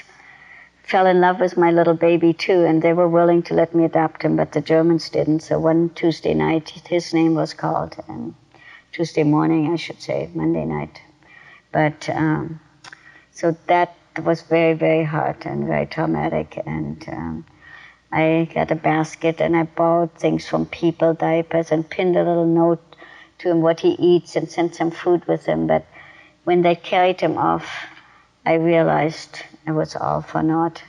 fell in love with my little baby too, and they were willing to let me adopt him, but the Germans didn't. So one Tuesday night, his name was called, and Tuesday morning, I should say, Monday night. But so that was very, very hard and very traumatic. And I got a basket, and I borrowed things from people, diapers, and pinned a little note to him what he eats, and sent some food with him. But when they carried him off, I realized it was all for naught,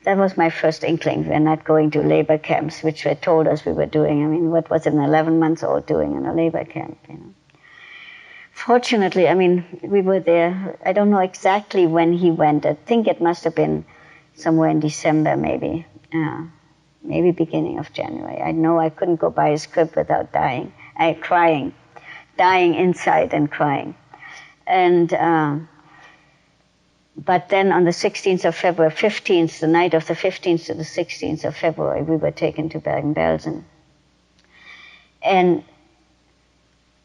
That was my first inkling. We're not going to labor camps, which they told us we were doing. I mean, what was an 11-month-old doing in a labor camp, Fortunately, we were there. I don't know exactly when he went. I think it must have been somewhere in December, maybe beginning of January. I know I couldn't go by his crib without dying inside and crying. And but then on the 16th of February, the night of the 15th to the 16th of February, we were taken to Bergen-Belsen. And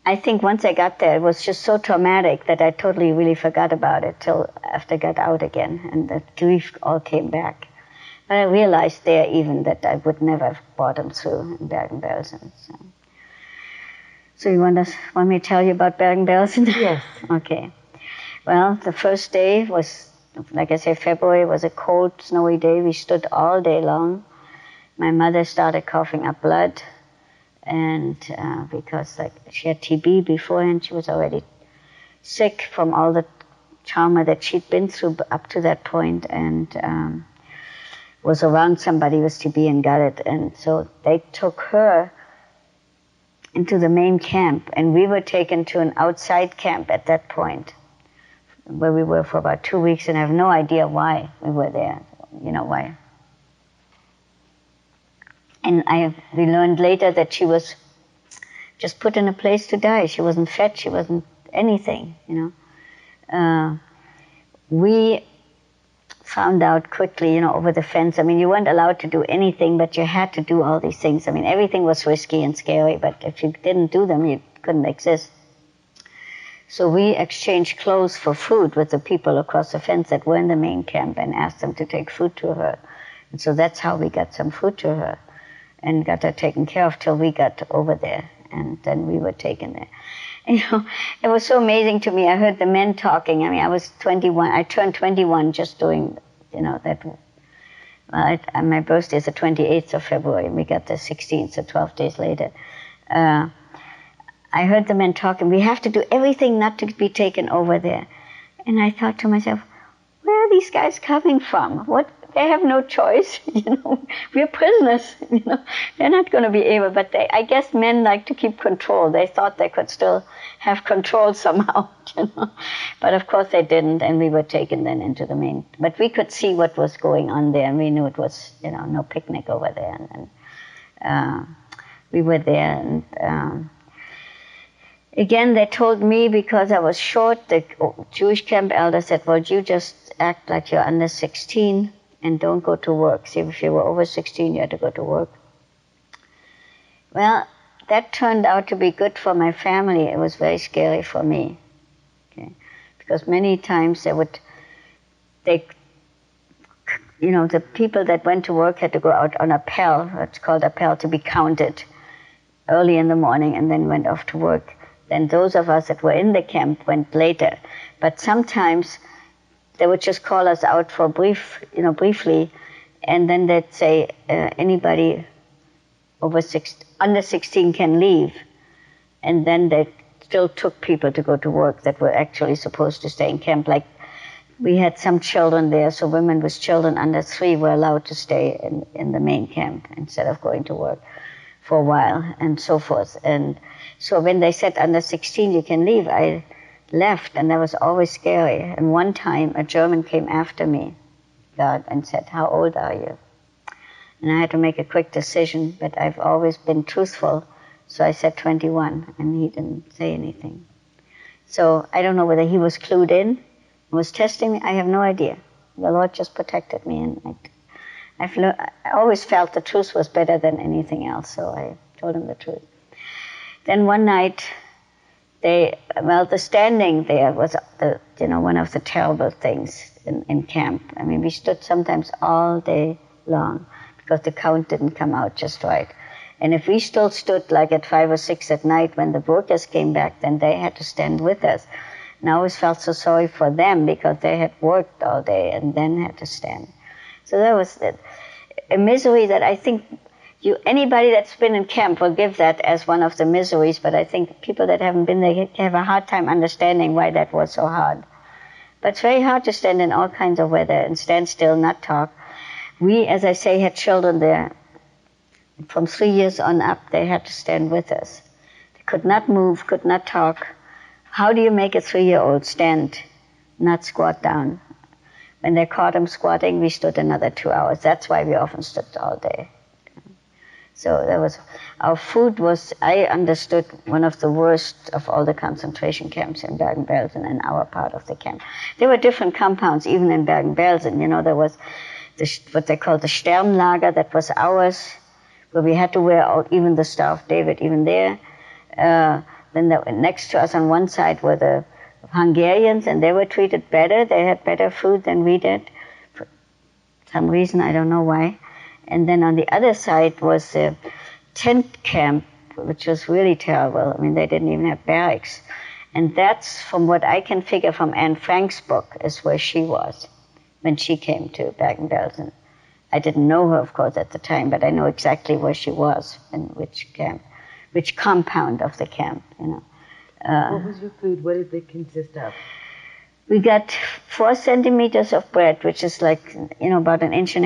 I think once I got there, it was just so traumatic that I totally really forgot about it till after I got out again, and the grief all came back. But I realized there even that I would never have bottom through in Bergen-Belsen. So you want me to tell you about Bergen-Belsen? Yes. Okay. Well, the first day was, like I say, February was a cold, snowy day. We stood all day long. My mother started coughing up blood, and because she had TB beforehand, she was already sick from all the trauma that she'd been through up to that point, and was around somebody with TB and got it. And so they took her into the main camp, and we were taken to an outside camp at that point, where we were for about 2 weeks, and I have no idea why we were there, why. And we learned later that she was just put in a place to die. She wasn't fed, she wasn't anything, We found out quickly, over the fence. You weren't allowed to do anything, but you had to do all these things. Everything was risky and scary, but if you didn't do them, you couldn't exist. So we exchanged clothes for food with the people across the fence that were in the main camp, and asked them to take food to her. And so that's how we got some food to her and got her taken care of till we got over there, and then we were taken there. It was so amazing to me. I heard the men talking. I was 21. I turned 21 just doing, that. Well, my birthday is the 28th of February, and we got the 16th, so 12 days later. I heard the men talking. We have to do everything not to be taken over there. And I thought to myself, where are these guys coming from? They have no choice, We're prisoners, They're not going to be able, but I guess men like to keep control. They thought they could still have control somehow, But of course they didn't, and we were taken then into the main. But we could see what was going on there, and we knew it was, no picnic over there. And we were there, and again, they told me, because I was short, the Jewish camp elder said, well, you just act like you're under 16 and don't go to work. See, if you were over 16, you had to go to work. Well, that turned out to be good for my family. It was very scary for me. Okay? Because many times the people that went to work had to go out on appel, what's called appel, to be counted early in the morning and then went off to work. Then those of us that were in the camp went later. But sometimes they would just call us out for briefly, and then they'd say anybody under 16 can leave. And then they still took people to go to work that were actually supposed to stay in camp. Like we had some children there, so women with children under 3 were allowed to stay in the main camp instead of going to work for a while, and so forth. And so when they said under 16 you can leave, I left, and that was always scary. And one time a German came after me, and said, "How old are you?" And I had to make a quick decision, but I've always been truthful, so I said 21, and he didn't say anything. So I don't know whether he was clued in, was testing me. I have no idea. The Lord just protected me, and I always felt the truth was better than anything else, so I told him the truth. Then one night, the standing there was one of the terrible things in camp. I mean, we stood sometimes all day long because the count didn't come out just right. And if we still stood like at 5 or 6 at night when the workers came back, then they had to stand with us. And I always felt so sorry for them because they had worked all day and then had to stand. So that was a misery that I think anybody that's been in camp will give that as one of the miseries, but I think people that haven't been there have a hard time understanding why that was so hard. But it's very hard to stand in all kinds of weather and stand still, not talk. We, as I say, had children there. From 3 years on up, they had to stand with us. They could not move, could not talk. How do you make a 3-year-old stand, not squat down? When they caught him squatting, we stood another 2 hours. That's why we often stood all day. So our food was, I understood, one of the worst of all the concentration camps in Bergen-Belsen and our part of the camp. There were different compounds, even in Bergen-Belsen. There was what they called the Sternlager, that was ours, where we had to wear out even the Star of David, even there. Then next to us on one side were the Hungarians, and they were treated better. They had better food than we did. For some reason, I don't know why. And then on the other side was the tent camp, which was really terrible. I mean, they didn't even have barracks. And that's, from what I can figure from Anne Frank's book, is where she was when she came to Bergen-Belsen. I didn't know her, of course, at the time, but I know exactly where she was and which camp, which compound of the camp, What was your food? What did it consist of? We got 4 centimeters of bread, which is like, about 1.5 inches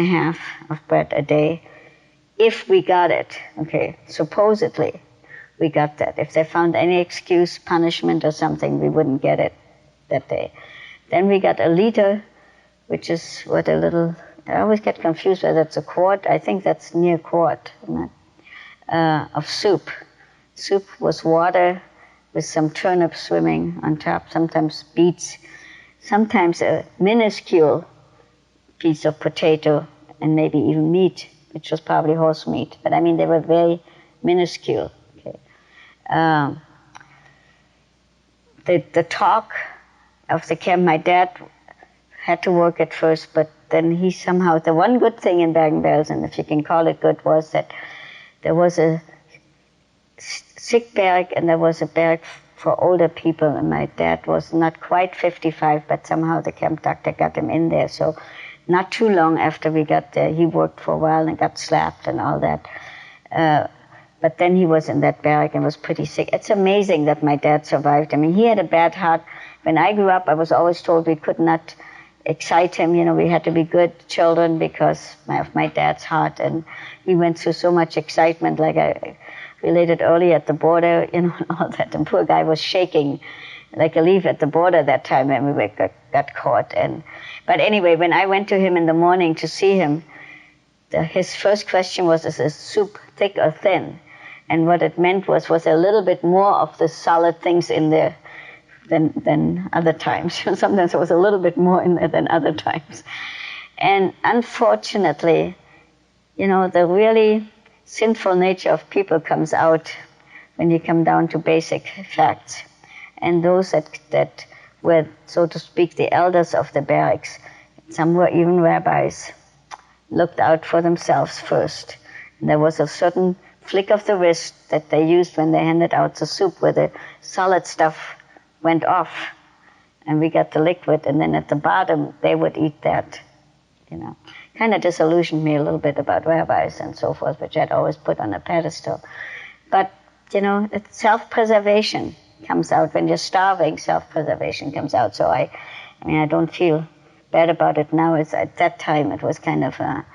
of bread a day, if we got it. Okay, supposedly we got that. If they found any excuse, punishment or something, we wouldn't get it that day. Then we got 1 liter, which is I always get confused whether it's a quart. I think that's near quart, of soup. Soup was water with some turnips swimming on top, sometimes beets, sometimes a minuscule piece of potato, and maybe even meat, which was probably horse meat. But I mean, they were very minuscule. Okay. The talk of the camp, my dad had to work at first, but then he somehow, the one good thing in Bergen-Belsen, if you can call it good, was that there was a sick barrack and there was a barrack for older people, and my dad was not quite 55, but somehow the camp doctor got him in there. So not too long after we got there, he worked for a while and got slapped and all that. But then he was in that barrack and was pretty sick. It's amazing that my dad survived. I mean, he had a bad heart. When I grew up, I was always told we could not excite him. We had to be good children because of my dad's heart. And he went through so much excitement, like I related earlier at the border, all that. And poor guy was shaking like a leaf at the border that time when we got caught. But anyway, when I went to him in the morning to see him, his first question was, is this soup thick or thin? And what it meant was a little bit more of the solid things in there than other times. Sometimes there was a little bit more in there than other times. And unfortunately, the really sinful nature of people comes out when you come down to basic facts. And those that were, so to speak, the elders of the barracks, some were even rabbis, looked out for themselves first. And there was a certain flick of the wrist that they used when they handed out the soup, where the solid stuff went off and we got the liquid, and then at the bottom they would eat that. Kind of disillusioned me a little bit about rabbis and so forth, which I'd always put on a pedestal. But it's self-preservation comes out when you're starving. Self-preservation comes out. So I don't feel bad about it now. At that time it was kind of a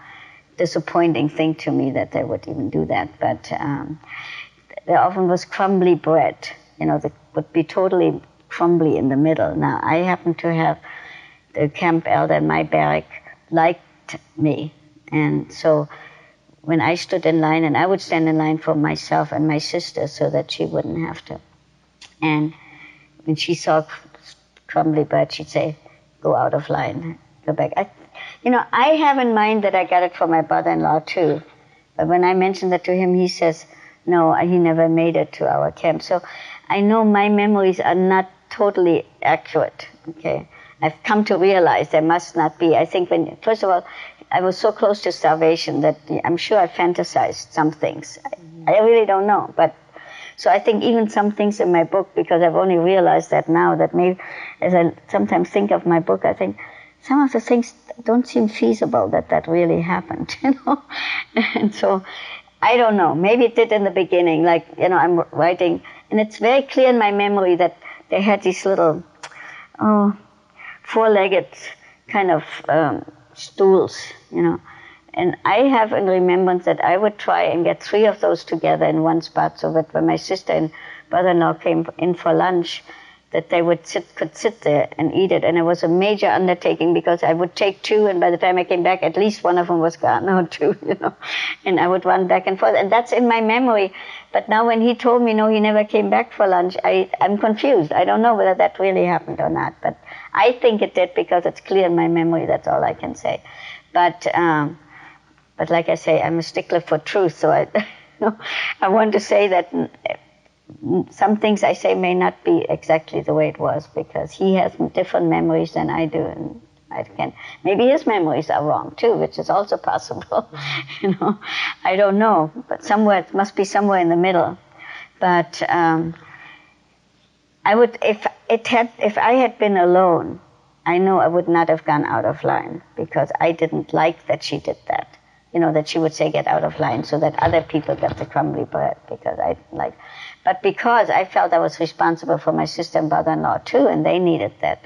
disappointing thing to me that they would even do that. But there often was crumbly bread. That would be totally crumbly in the middle. Now I happen to have the camp elder in my barrack liked me, and so when I stood in line, and I would stand in line for myself and my sister so that she wouldn't have to. And when she saw crumbly bread, she'd say, "Go out of line, go back." I have in mind that I got it for my brother-in-law too. But when I mentioned that to him, he says, no, he never made it to our camp. So I know my memories are not totally accurate, okay? I've come to realize there must not be. I think first of all, I was so close to starvation that I'm sure I fantasized some things. I really don't know. But so I think even some things in my book, because I've only realized that now, that maybe as I sometimes think of my book, I think some of the things don't seem feasible that really happened, And so I don't know. Maybe it did in the beginning, I'm writing, and it's very clear in my memory that they had these little, four-legged kind of stools, And I have in remembrance that I would try and get 3 of those together in one spot, so that when my sister and brother-in-law came in for lunch, that they could sit there and eat it. And it was a major undertaking, because I would take 2, and by the time I came back, at least one of them was gone, or 2, And I would run back and forth. And that's in my memory. But now when he told me, no, he never came back for lunch, I'm confused. I don't know whether that really happened or not. But I think it did, because it's clear in my memory. That's all I can say. But like I say, I'm a stickler for truth. So I want to say that some things I say may not be exactly the way it was, because he has different memories than I do, and maybe his memories are wrong too, which is also possible. I don't know, but it must be somewhere in the middle. But I would, if I had been alone, I know I would not have gone out of line, because I didn't like that she did that. That she would say, "Get out of line," so that other people got the crumbly bread, because I didn't like. But because I felt I was responsible for my sister and brother-in-law too, and they needed that,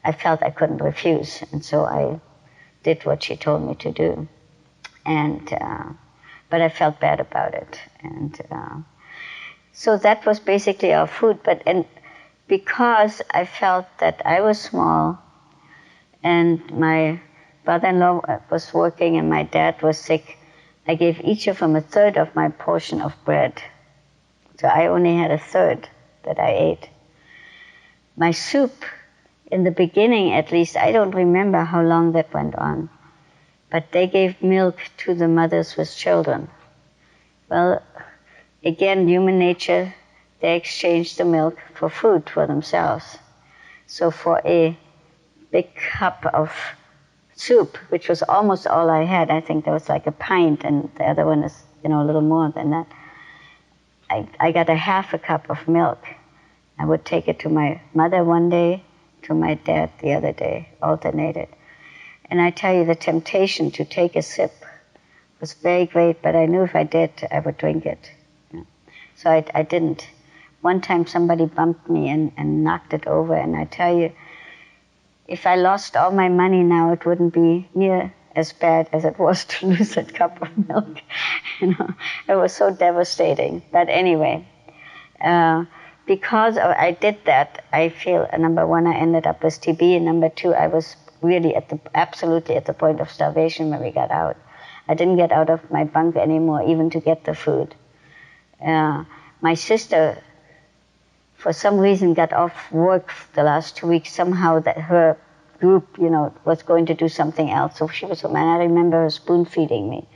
I felt I couldn't refuse, and so I did what she told me to do. And but I felt bad about it, and so that was basically our food. And because I felt that I was small, and my brother-in-law was working and my dad was sick, I gave each of them a third of my portion of bread. So I only had a third that I ate. My soup, in the beginning at least, I don't remember how long that went on, but they gave milk to the mothers with children. Well, again, human nature, they exchanged the milk for food for themselves. So for a big cup of soup, which was almost all I had, I think there was like a pint, and the other one is, a little more than that. I got a half a cup of milk. I would take it to my mother one day, to my dad the other day, alternated. And I tell you, the temptation to take a sip was very great, but I knew if I did, I would drink it. So I didn't. One time somebody bumped me and knocked it over, and I tell you, if I lost all my money now, it wouldn't be near as bad as it was to lose that cup of milk. It was so devastating. But anyway, because I did that, I feel, number one, I ended up with TB, and number two, I was really absolutely at the point of starvation when we got out. I didn't get out of my bunk anymore, even to get the food. My sister, for some reason, got off work the last 2 weeks. Somehow that her group, was going to do something else. So she was home, and I remember her spoon feeding me.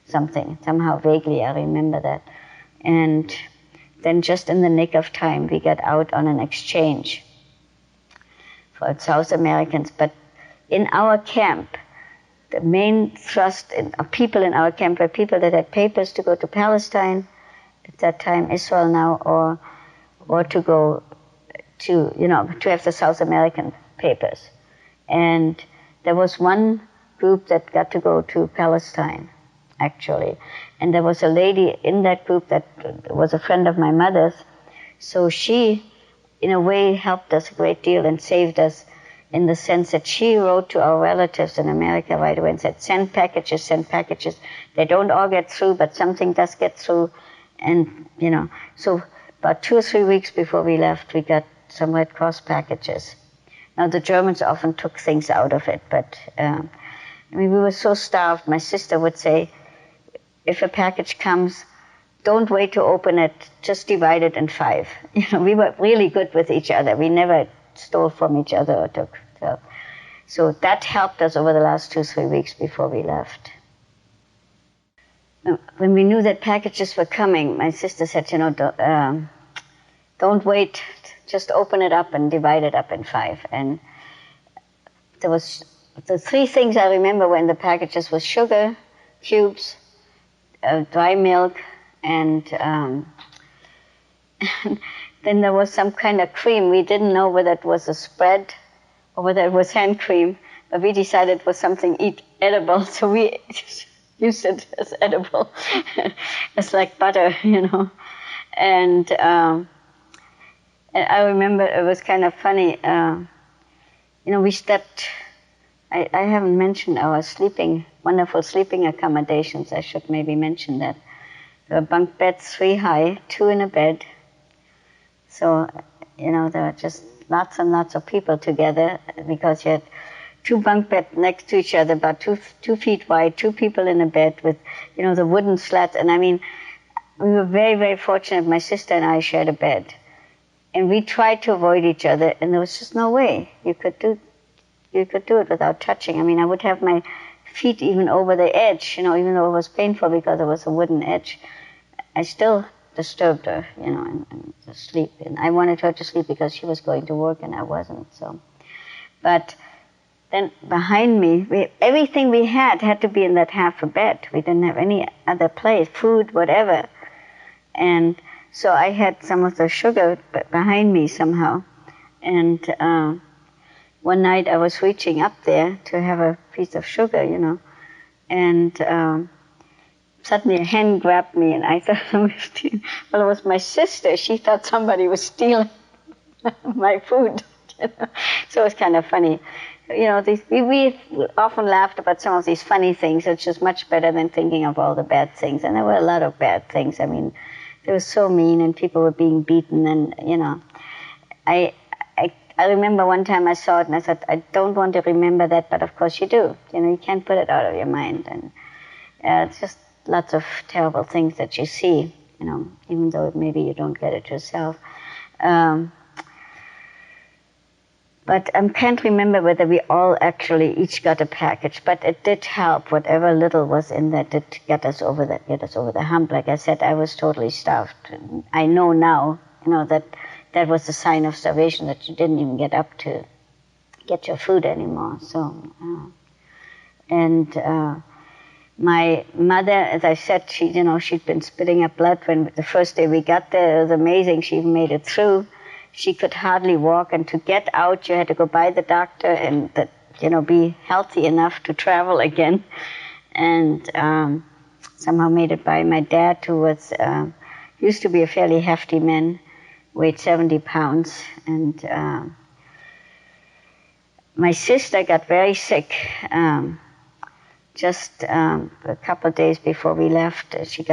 something. Somehow vaguely I remember that. And then just in the nick of time, we got out on an exchange for South Americans. But in our camp, the main thrust of people in our camp were people that had papers to go to Palestine, at that time Israel now, or to go to, to have the South American papers. And there was one group that got to go to Palestine, actually. And there was a lady in that group that was a friend of my mother's. So she, in a way, helped us a great deal and saved us in the sense that she wrote to our relatives in America right away and said, send packages, send packages. They don't all get through, but something does get through. And, so about 2 or 3 weeks before we left, we got some Red Cross packages. Now, the Germans often took things out of it, but we were so starved. My sister would say, if a package comes, don't wait to open it, just divide it in 5. We were really good with each other. We never stole from each other or took. So that helped us over the last 2 or 3 weeks before we left. When we knew that packages were coming, my sister said, don't wait, just open it up and divide it up in 5. And there was the 3 things I remember when the packages was sugar cubes, dry milk, and then there was some kind of cream. We didn't know whether it was a spread or whether it was hand cream, but we decided it was something edible, so we used it as edible. It's like butter, And I remember it was kind of funny. We slept. I haven't mentioned our wonderful sleeping accommodations. I should maybe mention that. There were bunk beds 3 high, 2 in a bed. So, there were just lots and lots of people together because you had 2 bunk beds next to each other, about 2 feet wide, 2 people in a bed with, the wooden slats. And I mean, we were very, very fortunate. My sister and I shared a bed. And we tried to avoid each other, and there was just no way you could do it without touching. I mean, I would have my feet even over the edge, even though it was painful because it was a wooden edge. I still disturbed her, and to sleep. And I wanted her to sleep because she was going to work and I wasn't. So, but then behind me, everything we had to be in that half a bed. We didn't have any other place, food, whatever. And so I had some of the sugar behind me somehow. And one night I was reaching up there to have a piece of sugar, and suddenly a hand grabbed me, and I thought somebody was stealing. Well, it was my sister. She thought somebody was stealing my food. So it was kind of funny. We often laughed about some of these funny things, which is much better than thinking of all the bad things. And there were a lot of bad things. I mean, they were so mean, and people were being beaten, and, I remember one time I saw it, and I thought, I don't want to remember that, but of course you do. You can't put it out of your mind. And it's just lots of terrible things that you see, even though maybe you don't get it yourself. But I can't remember whether we all actually each got a package, but it did help. Whatever little was in that did get us over the hump. Like I said, I was totally starved. I know now, that was a sign of starvation, that you didn't even get up to get your food anymore. So, my mother, as I said, she'd been spitting up blood when the first day we got there. It was amazing. She even made it through. She could hardly walk, and to get out, you had to go by the doctor and be healthy enough to travel again. And somehow made it by. My dad, who was used to be a fairly hefty man, weighed 70 pounds, and my sister got very sick. Just a couple of days before we left, she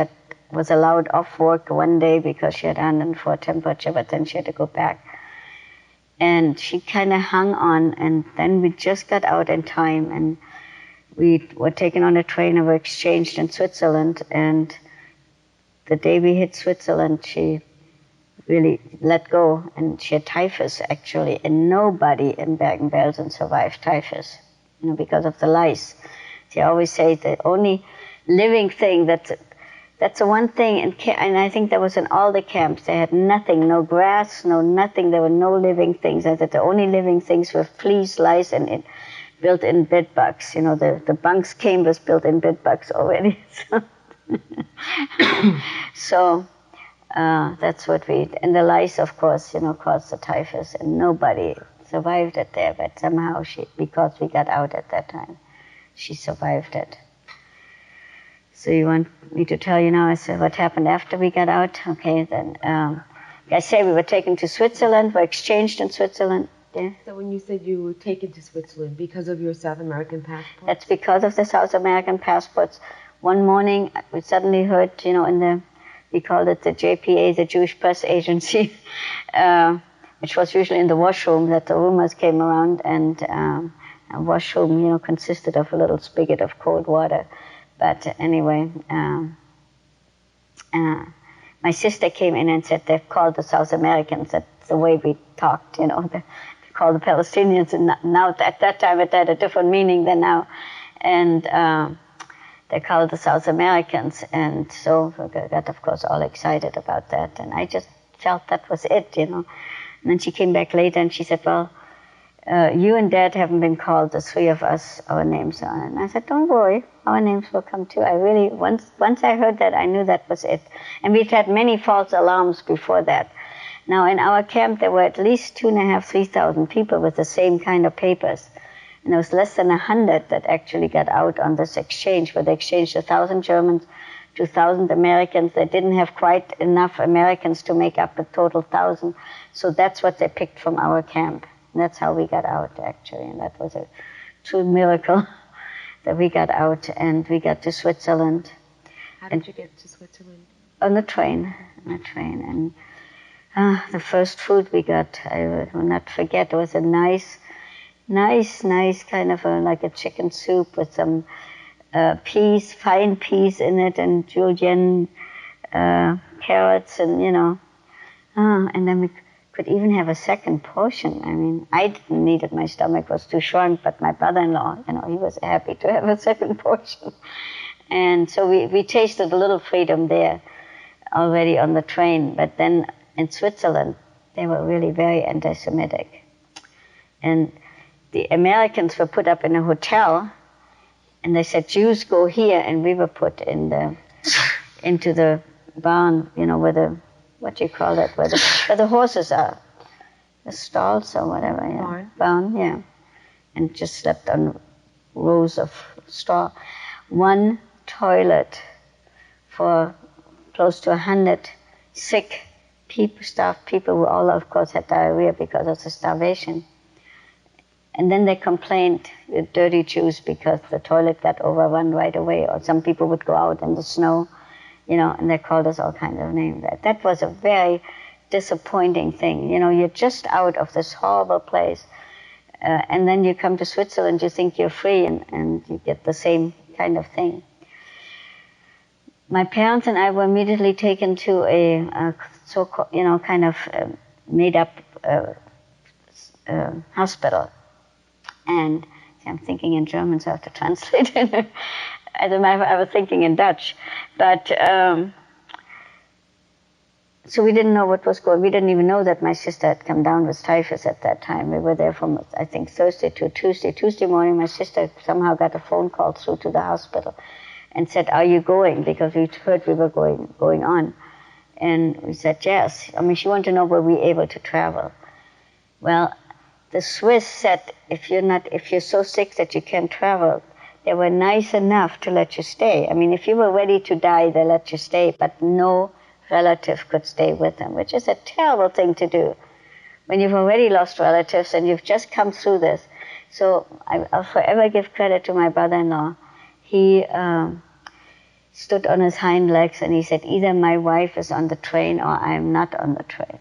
was allowed off work one day because she had 104 temperature, but then she had to go back. And she kind of hung on, and then we just got out in time, and we were taken on a train and were exchanged in Switzerland. And the day we hit Switzerland, she really let go, and she had typhus, actually, and nobody in Bergen-Belsen survived typhus, because of the lice. They always say that only living thing. That's the one thing, and I think that was in all the camps. They had nothing, no grass, no nothing. There were no living things. I said the only living things were fleas, lice, and built-in bed bugs. You know, the bunks came with built-in bed bugs already. So that's what and the lice, of course, caused the typhus, and nobody survived it there. But somehow because we got out at that time, she survived it. So you want me to tell you now what happened after we got out? Okay, then. I say we were taken to Switzerland, were exchanged in Switzerland. Yeah. So when you said you were taken to Switzerland because of your South American passport? That's because of the South American passports. One morning, we suddenly heard, we called it the JPA, the Jewish Press Agency, which was usually in the washroom, that the rumors came around, and a washroom, consisted of a little spigot of cold water. But anyway, my sister came in and said they've called the South Americans. That's the way we talked, they called the Palestinians. And now, at that time, it had a different meaning than now. And they called the South Americans. And so I got, of course, all excited about that. And I just felt that was it, And then she came back later and she said, well, you and Dad haven't been called, the three of us, our names are. And I said, don't worry, our names will come too. I really, once I heard that, I knew that was it. And we'd had many false alarms before that. Now, in our camp, there were at least 2,500, 3,000 people with the same kind of papers. And there was less than 100 that actually got out on this exchange, where they exchanged 1,000 Germans, 2,000 Americans. They didn't have quite enough Americans to make up the total 1,000. So that's what they picked from our camp. And that's how we got out, actually. And that was a true miracle that we got out and we got to Switzerland. How did you get to Switzerland? On the train. And the first food we got, I will not forget, it was a nice kind of like a chicken soup with some peas, fine peas in it, and julienne carrots, and and then we could even have a second portion. I mean, I didn't need it, my stomach was too shrunk, but my brother-in-law, he was happy to have a second portion. And so we tasted a little freedom there already on the train, but then in Switzerland, they were really very anti-Semitic. And the Americans were put up in a hotel, and they said, Jews go here, and we were put into the barn, where the, what do you call it, where the horses are, the stalls or whatever, yeah. Barn, yeah. And just slept on rows of straw. One toilet for close to 100 sick people, starved people, who all, of course, had diarrhea because of the starvation. And then they complained, the dirty Jews, because the toilet got overrun right away, or some people would go out in the snow, and they called us all kinds of names. That was a very disappointing thing. You're just out of this horrible place, and then you come to Switzerland, you think you're free, and you get the same kind of thing. My parents and I were immediately taken to a so-called, kind of made-up hospital. And I'm thinking in German, so I have to translate it. I was thinking in Dutch. But so we didn't know what was going on. We didn't even know that my sister had come down with typhus at that time. We were there from, I think, Thursday to Tuesday. Tuesday morning, my sister somehow got a phone call through to the hospital and said, are you going? Because we heard we were going on. And we said, yes. I mean, she wanted to know were we able to travel. Well, the Swiss said, if you're so sick that you can't travel, they were nice enough to let you stay. I mean, if you were ready to die, they let you stay, but no relative could stay with them, which is a terrible thing to do when you've already lost relatives and you've just come through this. So I'll forever give credit to my brother-in-law. He stood on his hind legs and he said, either my wife is on the train or I'm not on the train.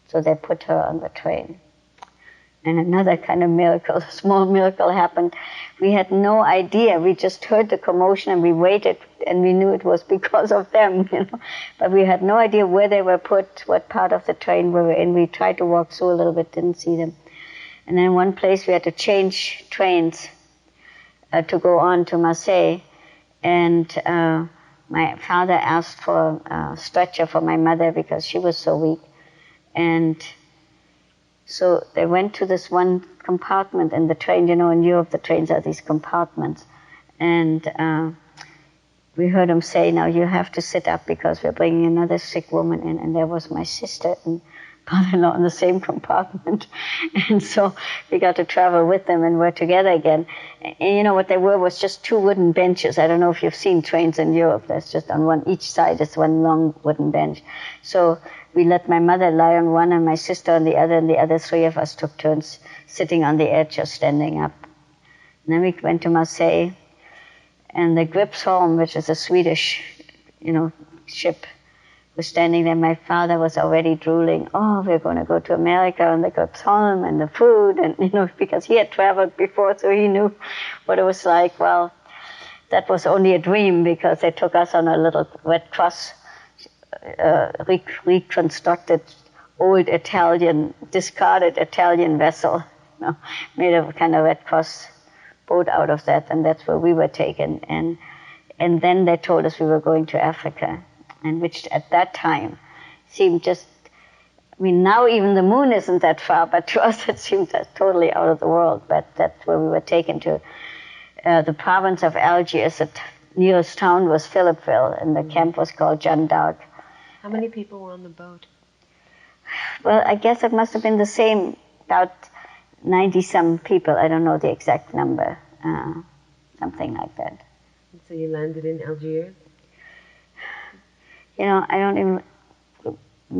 So they put her on the train. And another kind of miracle, a small miracle happened. We had no idea. We just heard the commotion and we waited and we knew it was because of them, But we had no idea where they were put, what part of the train we were in. We tried to walk through a little bit, didn't see them. And then in one place we had to change trains to go on to Marseille. And my father asked for a stretcher for my mother because she was so weak. And so they went to this one compartment in the train. You know, in Europe, the trains are these compartments. And we heard him say, now you have to sit up because we're bringing another sick woman in. And there was my sister and father-in-law in the same compartment. And so we got to travel with them and we're together again. And you know what they were was just two wooden benches. I don't know if you've seen trains in Europe. There's just on one, each side is one long wooden bench. So we let my mother lie on one and my sister on the other, and the other three of us took turns sitting on the edge or standing up. And then we went to Marseille, and the Gripsholm, which is a Swedish, ship, was standing there. My father was already drooling. Oh, we're going to go to America and the Gripsholm and the food, and because he had traveled before, so he knew what it was like. Well, that was only a dream because they took us on a little Red Cross reconstructed old Italian, discarded Italian vessel, made of a kind of Red Cross boat out of that, and that's where we were taken. And then they told us we were going to Africa, and which at that time seemed just, now even the moon isn't that far, but to us it seemed totally out of the world. But that's where we were taken to. The province of Algiers, the nearest town was Philippeville, and the camp was called Jeanne d'Arc. How many people were on the boat? Well, I guess it must have been the same, about 90-some people. I don't know the exact number, something like that. And so you landed in Algiers? I don't even,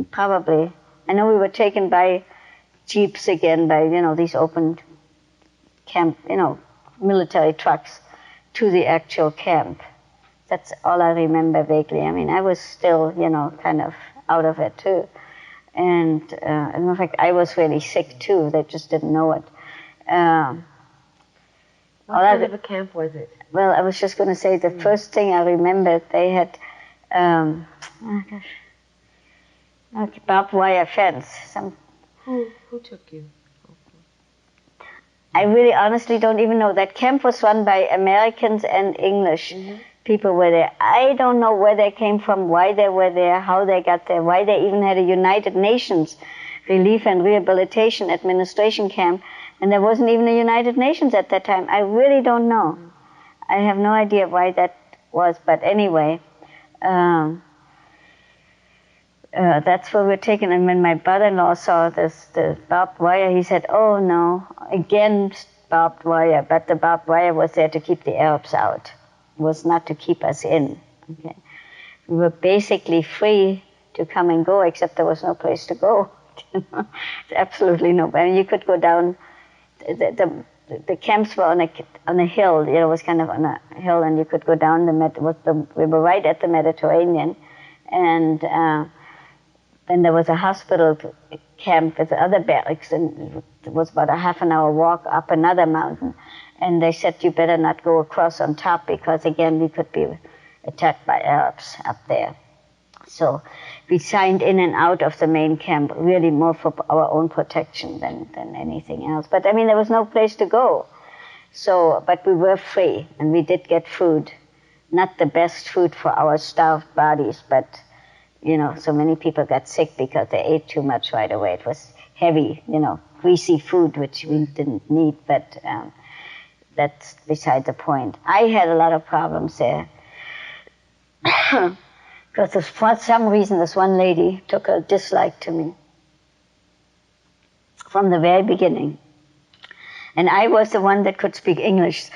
probably. I know we were taken by jeeps again, by, these open camp, military trucks to the actual camp. That's all I remember vaguely. I was still, kind of out of it too. And in fact, I was really sick too. They just didn't know it. What kind of a camp was it? Well, I was just going to say the first thing I remembered, they had barbed wire fence. Who took you? I really honestly don't even know. That camp was run by Americans and English. Mm-hmm. People were there. I don't know where they came from, why they were there, how they got there, why they even had a United Nations Relief and Rehabilitation Administration camp, and there wasn't even a United Nations at that time. I really don't know. I have no idea why that was, but anyway, that's where we're taken. And when my brother-in-law saw the barbed wire, he said, "Oh no, again barbed wire." But the barbed wire was there to keep the Arabs out. It was not to keep us in. Okay. We were basically free to come and go, except there was no place to go. Absolutely no. You could go down. The camps were on a hill. It was kind of on a hill, and you could go down we were right at the Mediterranean, and then there was a hospital camp with other barracks, and it was about a half an hour walk up another mountain. And they said, you better not go across on top because, again, we could be attacked by Arabs up there. So we signed in and out of the main camp really more for our own protection than anything else. But, there was no place to go. So, but we were free, and we did get food. Not the best food for our starved bodies, but, so many people got sick because they ate too much right away. It was heavy, greasy food, which we didn't need, but that's beside the point. I had a lot of problems there. Because for some reason, this one lady took a dislike to me from the very beginning. And I was the one that could speak English.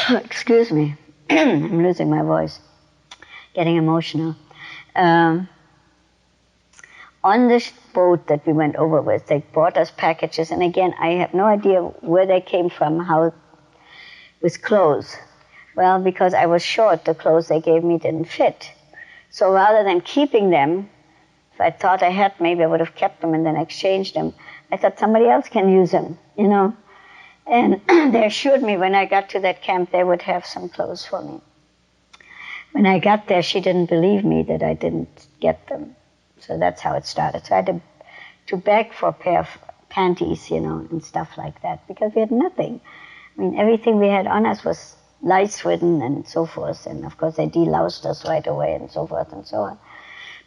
Excuse me. I'm losing my voice. Getting emotional. On this boat that we went over with, they brought us packages. And again, I have no idea where they came from, with clothes. Well, because I was short, the clothes they gave me didn't fit. So rather than keeping them, if I thought I had, maybe I would have kept them and then exchanged them. I thought somebody else can use them, And they assured me when I got to that camp they would have some clothes for me. When I got there, she didn't believe me that I didn't get them. So that's how it started. So I had to beg for a pair of panties, and stuff like that, because we had nothing. Everything we had on us was lice-ridden and so forth. And of course they deloused us right away and so forth and so on.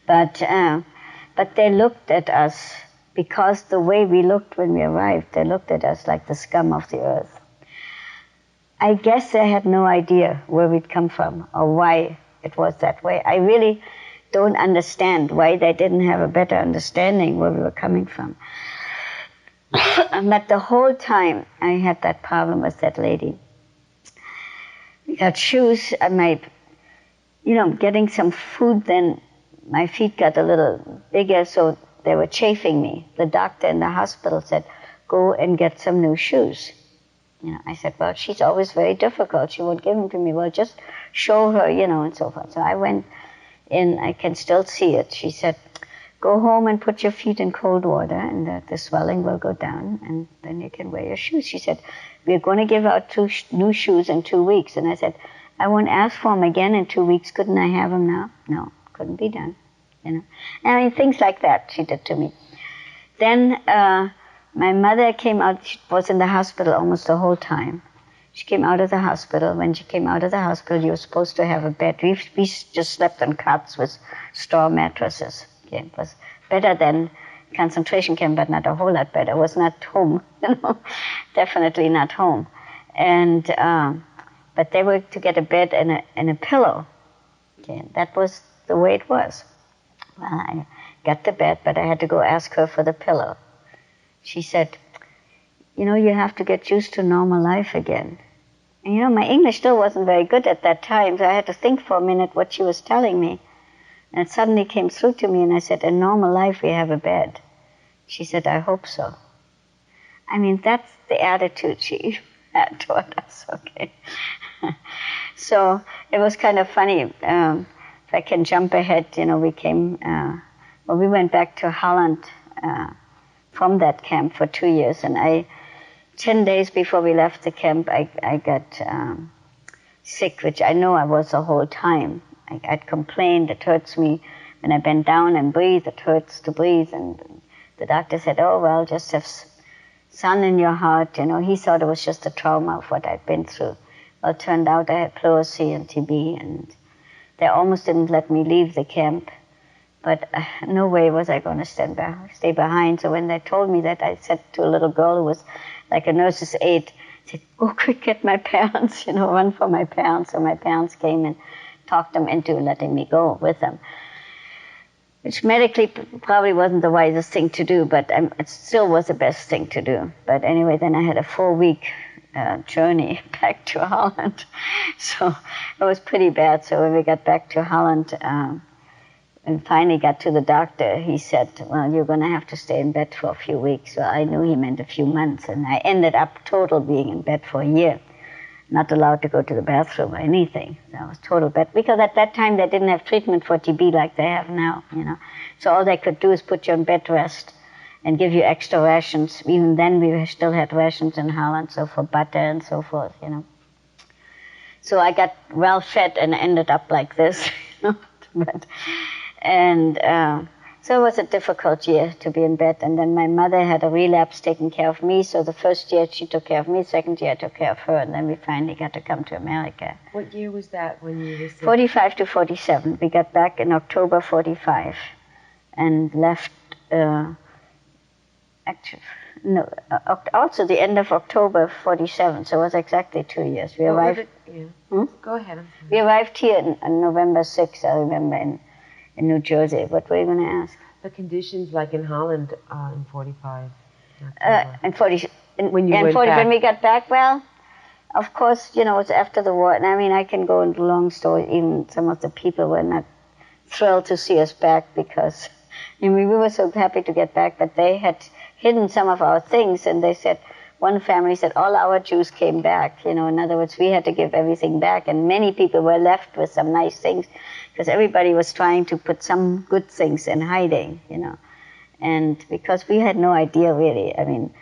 But they looked at us, because the way we looked when we arrived, they looked at us like the scum of the earth. I guess they had no idea where we'd come from or why it was that way. I really don't understand why they didn't have a better understanding where we were coming from. But the whole time I had that problem with that lady. We got shoes, and getting some food, then my feet got a little bigger, so they were chafing me. The doctor in the hospital said, go and get some new shoes. I said, well, she's always very difficult. She won't give them to me. Well, just show her, and so forth. So I went in. I can still see it. She said, go home and put your feet in cold water, and the swelling will go down, and then you can wear your shoes. She said, we're going to give out new shoes in 2 weeks. And I said, I won't ask for them again in 2 weeks. Couldn't I have them now? No, couldn't be done. And I mean, things like that she did to me. Then my mother came out. She was in the hospital almost the whole time. She came out of the hospital. When she came out of the hospital, you were supposed to have a bed. We just slept on cots with straw mattresses. Okay? It was better than concentration camp, but not a whole lot better. It was not home, definitely not home. And but they were to get a bed and a pillow. Okay? That was the way it was. Well, I got the bed, but I had to go ask her for the pillow. She said, you have to get used to normal life again. And my English still wasn't very good at that time, so I had to think for a minute what she was telling me. And it suddenly came through to me, and I said, in normal life we have a bed. She said, I hope so. I mean, that's the attitude she had toward us, okay? So it was kind of funny. If I can jump ahead, we came, we went back to Holland from that camp for 2 years, and 10 days before we left the camp, I got sick, which I know I was the whole time. I'd complained, it hurts me when I bend down and breathe, it hurts to breathe, and the doctor said, oh, well, just have sun in your heart, he thought it was just a trauma of what I'd been through. Well, it turned out I had pleurisy and TB, and they almost didn't let me leave the camp, but no way was I going to stay behind. So when they told me that, I said to a little girl who was like a nurse's aide, I said, go quick, get my parents, run for my parents. So my parents came and talked them into letting me go with them, which medically probably wasn't the wisest thing to do, but it still was the best thing to do. But anyway, then I had a 4-week journey back to Holland. So it was pretty bad. So when we got back to Holland and finally got to the doctor, he said, well, you're going to have to stay in bed for a few weeks. So I knew he meant a few months, and I ended up total being in bed for a year, not allowed to go to the bathroom or anything. So I was total bed, because at that time they didn't have treatment for TB like they have now, So all they could do is put you on bed rest and give you extra rations. Even then we still had rations in Holland, so for butter and so forth, So I got well fed and ended up like this, so it was a difficult year to be in bed. And then my mother had a relapse taking care of me, so the first year she took care of me, second year I took care of her, and then we finally got to come to America. What year was that when you were sick? 45 to 47. We got back in October 45 and left, also the end of October 47, so it was exactly 2 years. We arrived. Go ahead. I'm sorry. We arrived here on November 6th, I remember, in New Jersey. What were you going to ask? The conditions like in Holland in 45. When we got back, well, of course, it was after the war. And I mean, I can go into long story. Even some of the people were not thrilled to see us back, because we were so happy to get back, but they had hidden some of our things, and they said, one family said, all our Jews came back. In other words, we had to give everything back, and many people were left with some nice things, because everybody was trying to put some good things in hiding, And because we had no idea, really. I mean,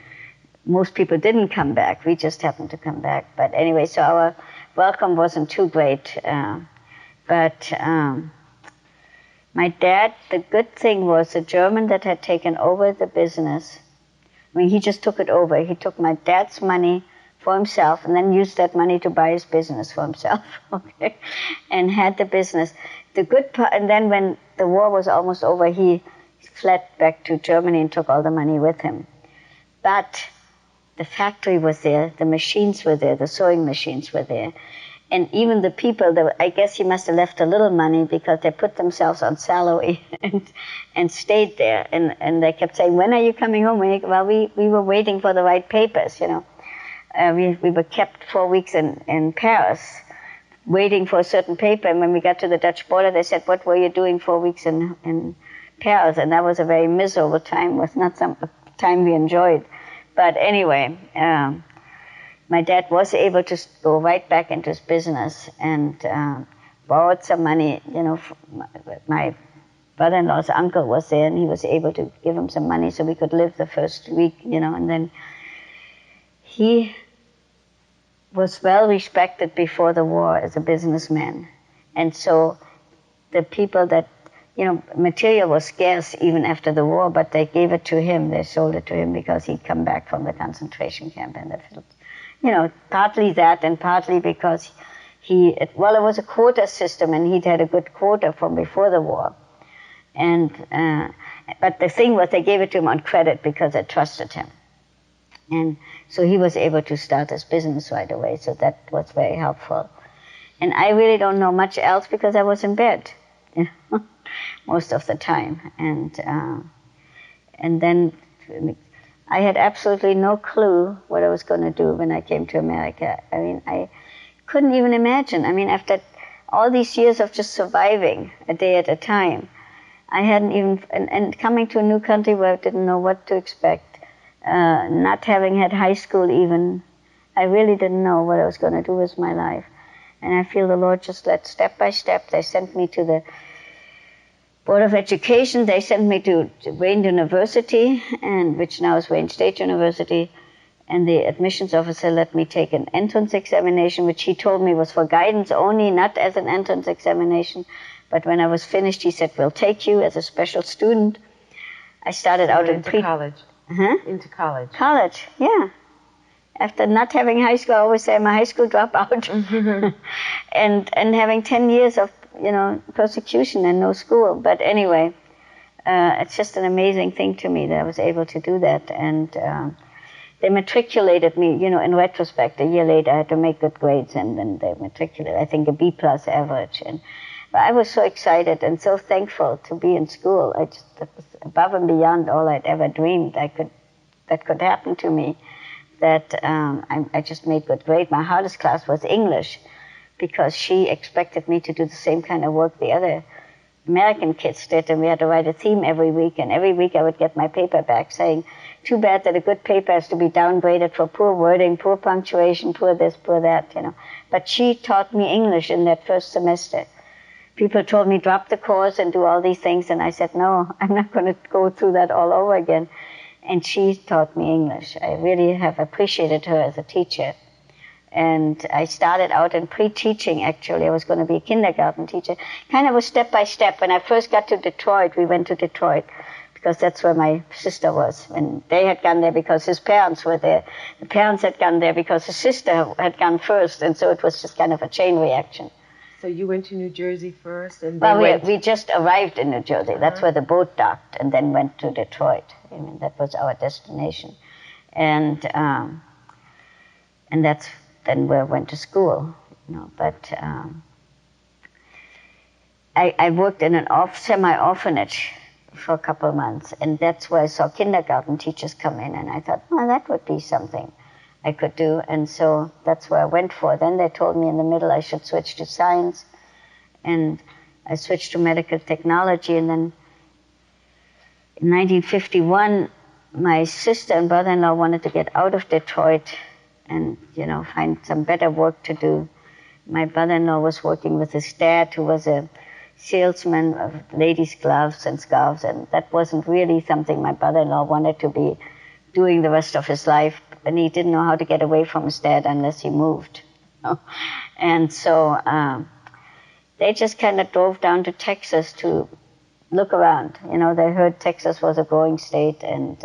most people didn't come back. We just happened to come back. But anyway, so our welcome wasn't too great. But my dad, the good thing was the German that had taken over the business, I mean, he just took it over. He took my dad's money for himself, and then used that money to buy his business for himself. Okay, and had the business. The good part, and then when the war was almost over, he fled back to Germany and took all the money with him. But the factory was there, the machines were there, the sewing machines were there. And even the people, I guess he must have left a little money because they put themselves on salary and stayed there. And they kept saying, when are you coming home? Well, we were waiting for the right papers, you know. We were kept 4 weeks in Paris, waiting for a certain paper. And when we got to the Dutch border, they said, what were you doing 4 weeks in Paris? And that was a very miserable time. It was not some time we enjoyed. But anyway, my dad was able to go right back into his business and borrowed some money. You know, my brother-in-law's uncle was there, and he was able to give him some money so we could live the first week, you know. And then he was well respected before the war as a businessman. And so the people that, you know, material was scarce even after the war, but they gave it to him, they sold it to him because he'd come back from the concentration camp. And you know, partly that and partly because it was a quota system and he'd had a good quota from before the war. And but the thing was they gave it to him on credit because they trusted him. And so he was able to start his business right away, so that was very helpful. And I really don't know much else because I was in bed, you know, most of the time. And then I had absolutely no clue what I was going to do when I came to America. I mean, I couldn't even imagine. I mean, after all these years of just surviving a day at a time, I hadn't even, and coming to a new country where I didn't know what to expect, not having had high school even, I really didn't know what I was going to do with my life. And I feel the Lord just led step by step. They sent me to the Board of Education. They sent me to Wayne University, which now is Wayne State University, and the admissions officer let me take an entrance examination, which he told me was for guidance only, not as an entrance examination. But when I was finished, he said, we'll take you as a special student. I started out in college. Into college. College, yeah. After not having high school, I always say I'm a high school dropout. and having 10 years of, you know, persecution and no school. But anyway, it's just an amazing thing to me that I was able to do that. And they matriculated me, you know, in retrospect, a year later I had to make good grades, and then they matriculated, I think, a B+ average. But I was so excited and so thankful to be in school. That was above and beyond all I'd ever dreamed that could happen to me. That I just made good grades. My hardest class was English, because she expected me to do the same kind of work the other American kids did, and we had to write a theme every week, and every week I would get my paper back saying, too bad that a good paper has to be downgraded for poor wording, poor punctuation, poor this, poor that, you know. But she taught me English in that first semester. People told me, drop the course and do all these things, and I said, no, I'm not going to go through that all over again. And she taught me English. I really have appreciated her as a teacher. And I started out in pre-teaching, actually. I was going to be a kindergarten teacher. Kind of was step by step. When I first got to Detroit, we went to Detroit, because that's where my sister was. And they had gone there because his parents were there. The parents had gone there because his sister had gone first. And so it was just kind of a chain reaction. So you went to New Jersey first, and then we just arrived in New Jersey. That's where the boat docked, and then went to Detroit. I mean, that was our destination, and that's then where I went to school. You know, but I worked in an semi-orphanage for a couple of months, and that's where I saw kindergarten teachers come in, and I thought, well, that would be something I could do, and so that's where I went for. Then they told me in the middle I should switch to science, and I switched to medical technology. And then in 1951, my sister and brother-in-law wanted to get out of Detroit and, you know, find some better work to do. My brother-in-law was working with his dad, who was a salesman of ladies' gloves and scarves, and that wasn't really something my brother-in-law wanted to be doing the rest of his life. And he didn't know how to get away from his dad unless he moved. And so they just kind of drove down to Texas to look around. You know, they heard Texas was a growing state, and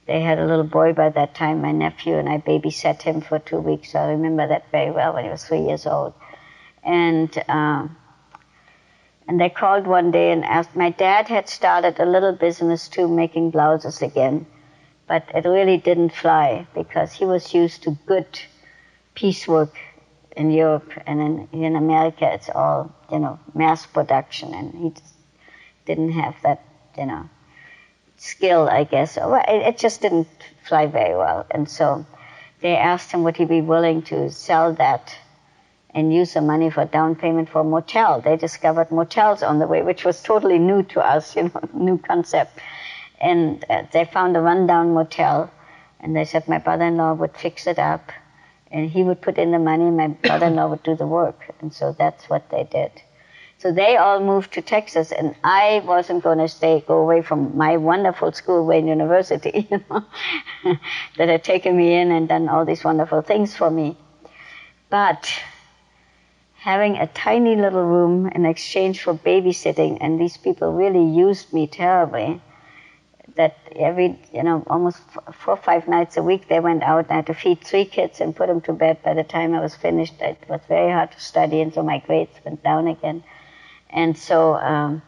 They had a little boy by that time, my nephew, and I babysat him for 2 weeks. So I remember that very well when he was 3 years old. And they called one day and asked. My dad had started a little business too, making blouses again, but it really didn't fly because he was used to good piecework in Europe, and in America it's all, mass production, and he just didn't have that, skill, I guess. It just didn't fly very well. And so they asked him would he be willing to sell that and use the money for down payment for a motel. They discovered motels on the way, which was totally new to us, new concept. And they found a rundown motel, and they said my brother-in-law would fix it up, and he would put in the money, and my brother-in-law would do the work. And so that's what they did. So they all moved to Texas, and I wasn't going to go away from my wonderful school, Wayne University, that had taken me in and done all these wonderful things for me. But having a tiny little room in exchange for babysitting, and these people really used me terribly, that every, almost 4 or 5 nights a week they went out, and I had to feed 3 kids and put them to bed. By the time I was finished, it was very hard to study, and so my grades went down again. And so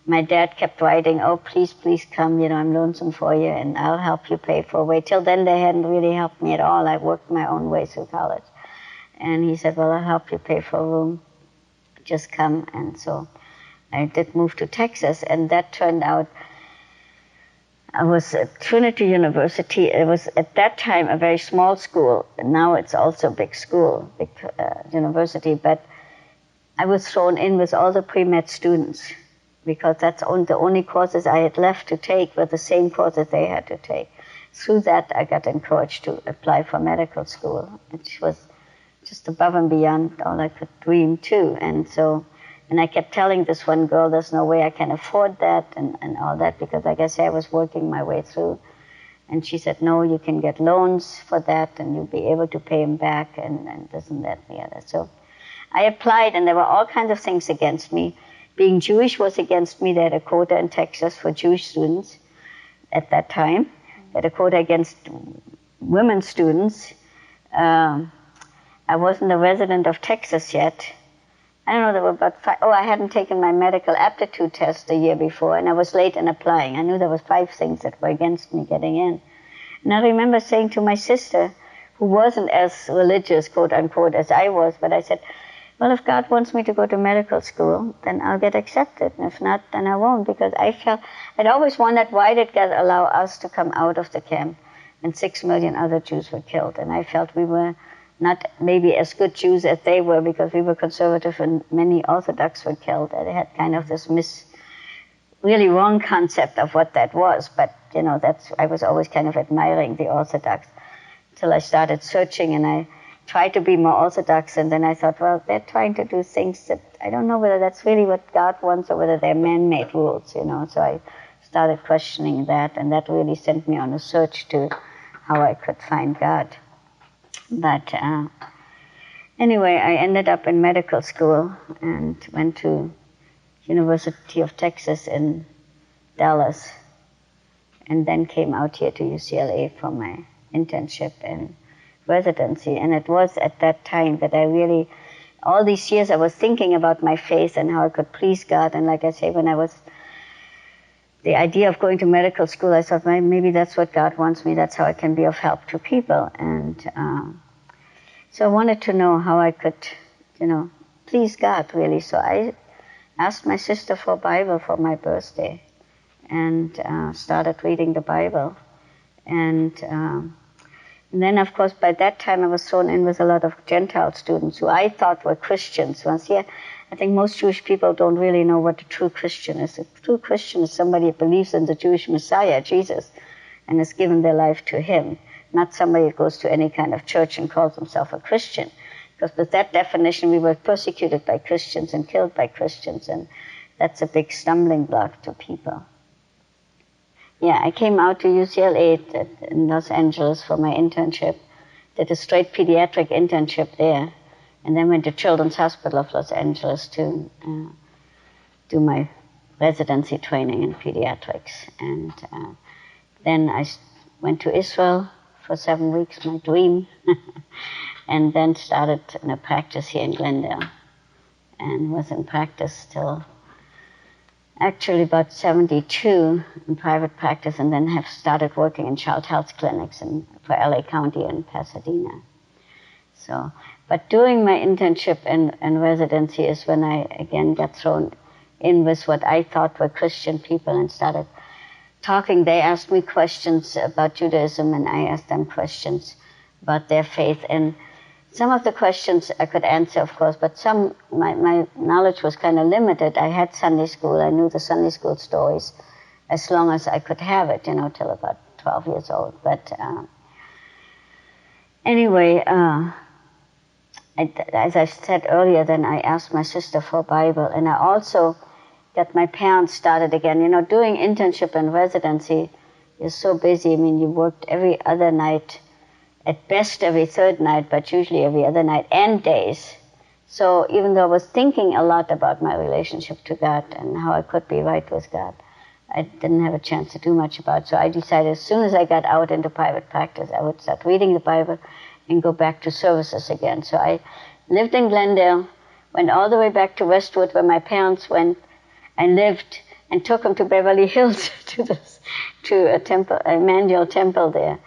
my dad kept writing, oh, please come, I'm lonesome for you, and I'll help you pay for a way. Till then, they hadn't really helped me at all. I worked my own way through college. And he said, well, I'll help you pay for a room. Just come. And so I did move to Texas, and that turned out, I was at Trinity University. It was, at that time, a very small school. Now it's also a big school, big university, but I was thrown in with all the pre-med students because that's the only courses I had left to take were the same courses they had to take. Through that, I got encouraged to apply for medical school, which was just above and beyond all I could dream too. And I kept telling this one girl, there's no way I can afford that and all that, because like I said, I was working my way through. And she said, no, you can get loans for that and you'll be able to pay them back and this and that and the other. So I applied, and there were all kinds of things against me. Being Jewish was against me. They had a quota in Texas for Jewish students at that time. They had a quota against women students. I wasn't a resident of Texas yet. I don't know, there were about 5. Oh, I hadn't taken my medical aptitude test the year before, and I was late in applying. I knew there was 5 things that were against me getting in. And I remember saying to my sister, who wasn't as religious, quote unquote, as I was, but I said, well, if God wants me to go to medical school, then I'll get accepted. And if not, then I won't, because I felt, I'd always wondered, why did God allow us to come out of the camp and 6 million other Jews were killed? And I felt we were not maybe as good Jews as they were, because we were conservative and many Orthodox were killed. They had kind of this really wrong concept of what that was. But, I was always kind of admiring the Orthodox till I started searching, and I tried to be more Orthodox, and then I thought, well, they're trying to do things that I don't know whether that's really what God wants or whether they're man-made rules, So I started questioning that, and that really sent me on a search to how I could find God. But anyway, I ended up in medical school and went to University of Texas in Dallas, and then came out here to UCLA for my internship and residency. And it was at that time that I really, all these years I was thinking about my faith and how I could please God. And like I say, when I was, the idea of going to medical school, I thought, maybe that's what God wants me. That's how I can be of help to people. And so I wanted to know how I could, please God, really. So I asked my sister for a Bible for my birthday and started reading the Bible. And then, of course, by that time I was thrown in with a lot of Gentile students who I thought were Christians. Once, I think most Jewish people don't really know what a true Christian is. A true Christian is somebody who believes in the Jewish Messiah, Jesus, and has given their life to him, not somebody who goes to any kind of church and calls himself a Christian. Because with that definition, we were persecuted by Christians and killed by Christians, and that's a big stumbling block to people. Yeah, I came out to UCLA in Los Angeles for my internship, did a straight pediatric internship there, and then went to Children's Hospital of Los Angeles to do my residency training in pediatrics. And then I went to Israel for 7 weeks, my dream, and then started in a practice here in Glendale, and was in practice till actually about 72 in private practice, and then have started working in child health clinics for LA County and Pasadena. So, but during my internship and residency is when I again got thrown in with what I thought were Christian people and started talking. They asked me questions about Judaism, and I asked them questions about their faith. And some of the questions I could answer, of course, but some, my knowledge was kind of limited. I had Sunday school. I knew the Sunday school stories as long as I could have it, till about 12 years old. But anyway, as I said earlier, then I asked my sister for a Bible, and I also got my parents started again. Doing internship and residency is so busy. I mean, you worked every other night, at best every third night, but usually every other night and days. So even though I was thinking a lot about my relationship to God and how I could be right with God, I didn't have a chance to do much about it. So I decided as soon as I got out into private practice, I would start reading the Bible and go back to services again. So I lived in Glendale, went all the way back to Westwood where my parents went, and lived, and took them to Beverly Hills to a temple, Emmanuel temple there,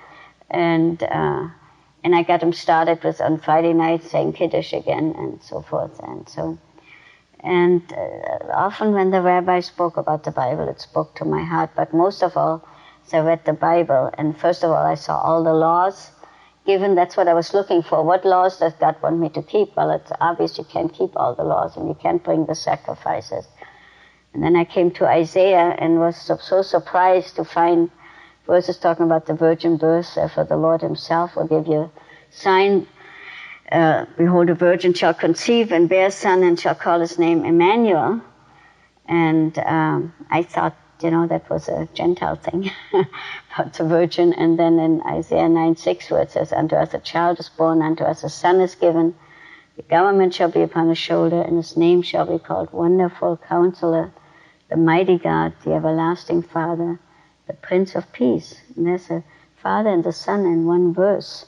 and I got them started with on Friday night saying Kiddush again and so forth, and often when the rabbi spoke about the Bible, it spoke to my heart. But most of all, as I read the Bible, and first of all, I saw all the laws given. That's what I was looking for. What laws does God want me to keep? Well, it's obvious you can't keep all the laws, and you can't bring the sacrifices. And then I came to Isaiah and was so surprised to find verses talking about the virgin birth. For the Lord himself will give you a sign. Behold, a virgin shall conceive and bear a son and shall call his name Emmanuel. And I thought, that was a Gentile thing about the virgin. And then in Isaiah 9:6, where it says, unto us a child is born, unto us a son is given. The government shall be upon his shoulder, and his name shall be called Wonderful Counselor, the Mighty God, the Everlasting Father, the Prince of Peace. And there's a Father and the Son in one verse,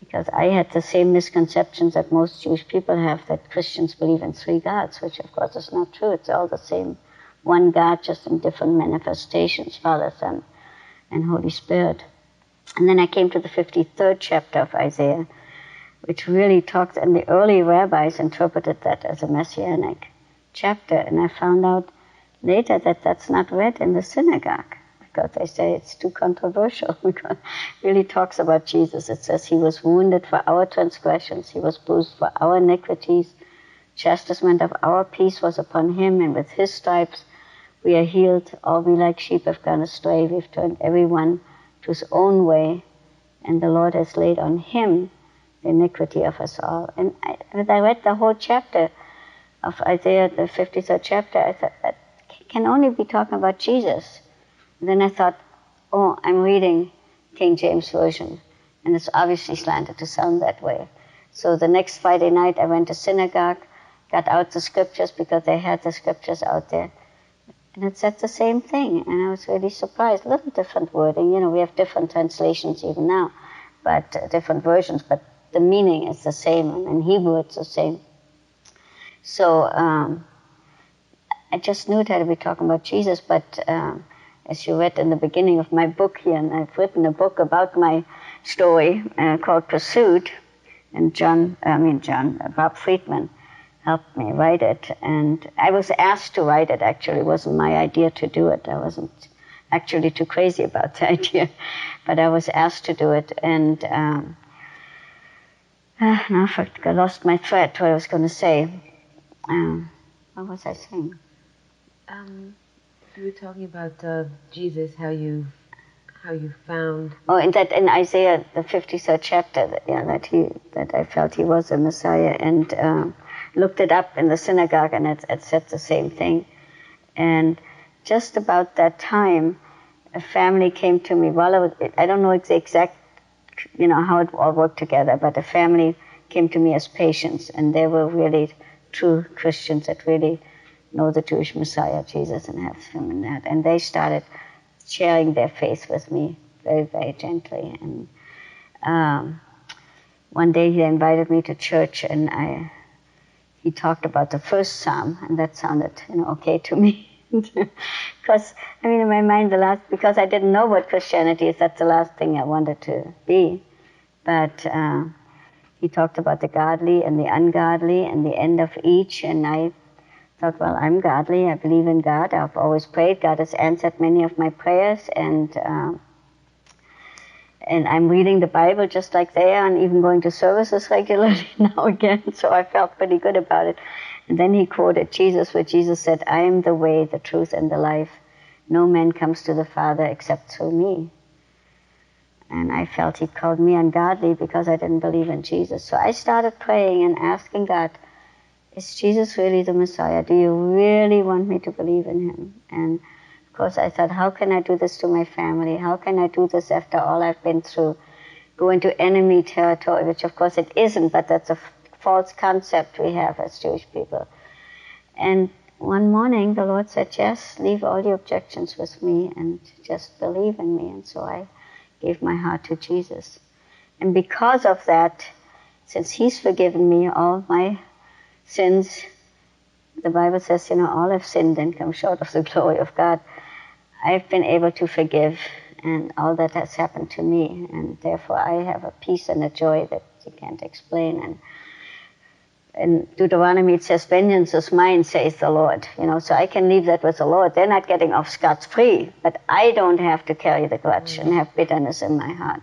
Because I had the same misconceptions that most Jewish people have, that Christians believe in three gods, which of course is not true. It's all the same one God, just in different manifestations, Father, Son, and Holy Spirit. And then I came to the 53rd chapter of Isaiah, which really talks, and the early rabbis interpreted that as a messianic chapter, and I found out later that that's not read in the synagogue, because they say it's too controversial, because it really talks about Jesus. It says he was wounded for our transgressions, he was bruised for our iniquities, chastisement of our peace was upon him, and with his stripes we are healed. All we like sheep have gone astray, we've turned everyone to his own way, and the Lord has laid on him the iniquity of us all. And as I read the whole chapter of Isaiah, the 53rd chapter, I thought, that can only be talking about Jesus. And then I thought, I'm reading King James Version, and it's obviously slanted to sound that way. So the next Friday night I went to synagogue, got out the scriptures, because they had the scriptures out there, and it said the same thing, and I was really surprised. A little different wording, we have different translations even now, but different versions, but the meaning is the same, and in Hebrew it's the same. So I just knew it had to be talking about Jesus, but as you read in the beginning of my book here, and I've written a book about my story called Pursued, and Bob Friedman helped me write it, and I was asked to write it. Actually, it wasn't my idea to do it. I wasn't actually too crazy about the idea, but I was asked to do it, and now I lost my thread, what I was going to say. What was I saying? You were talking about Jesus, how you found. In Isaiah, the 53rd chapter, that I felt he was a Messiah, and looked it up in the synagogue, and it said the same thing. And just about that time, a family came to me while I don't know the exact, how it all worked together, but a family came to me as patients, and they were really true Christians that really know the Jewish Messiah, Jesus, and have him in that. And they started sharing their faith with me very, very gently. And one day he invited me to church, and he talked about the first psalm, and that sounded, okay to me. Because, in my mind, because I didn't know what Christianity is, that's the last thing I wanted to be. But he talked about the godly and the ungodly and the end of each, and I thought, well, I'm godly, I believe in God, I've always prayed, God has answered many of my prayers, and I'm reading the Bible just like they are, and even going to services regularly now again, so I felt pretty good about it. And then he quoted Jesus, where Jesus said, I am the way, the truth, and the life. No man comes to the Father except through me. And I felt he called me ungodly because I didn't believe in Jesus. So I started praying and asking God, is Jesus really the Messiah? Do you really want me to believe in him? And of course I thought, how can I do this to my family? How can I do this after all I've been through? Go into enemy territory, which of course it isn't, but that's a false concept we have as Jewish people. And one morning the Lord said, yes, leave all your objections with me and just believe in me. And so I gave my heart to Jesus. And because of that, since he's forgiven me all my sins, the Bible says, all have sinned and come short of the glory of God, I've been able to forgive, and all that has happened to me, and therefore I have a peace and a joy that you can't explain. And in Deuteronomy it says, vengeance is mine, says the Lord. So I can leave that with the Lord. They're not getting off scot-free, but I don't have to carry the grudge and have bitterness in my heart.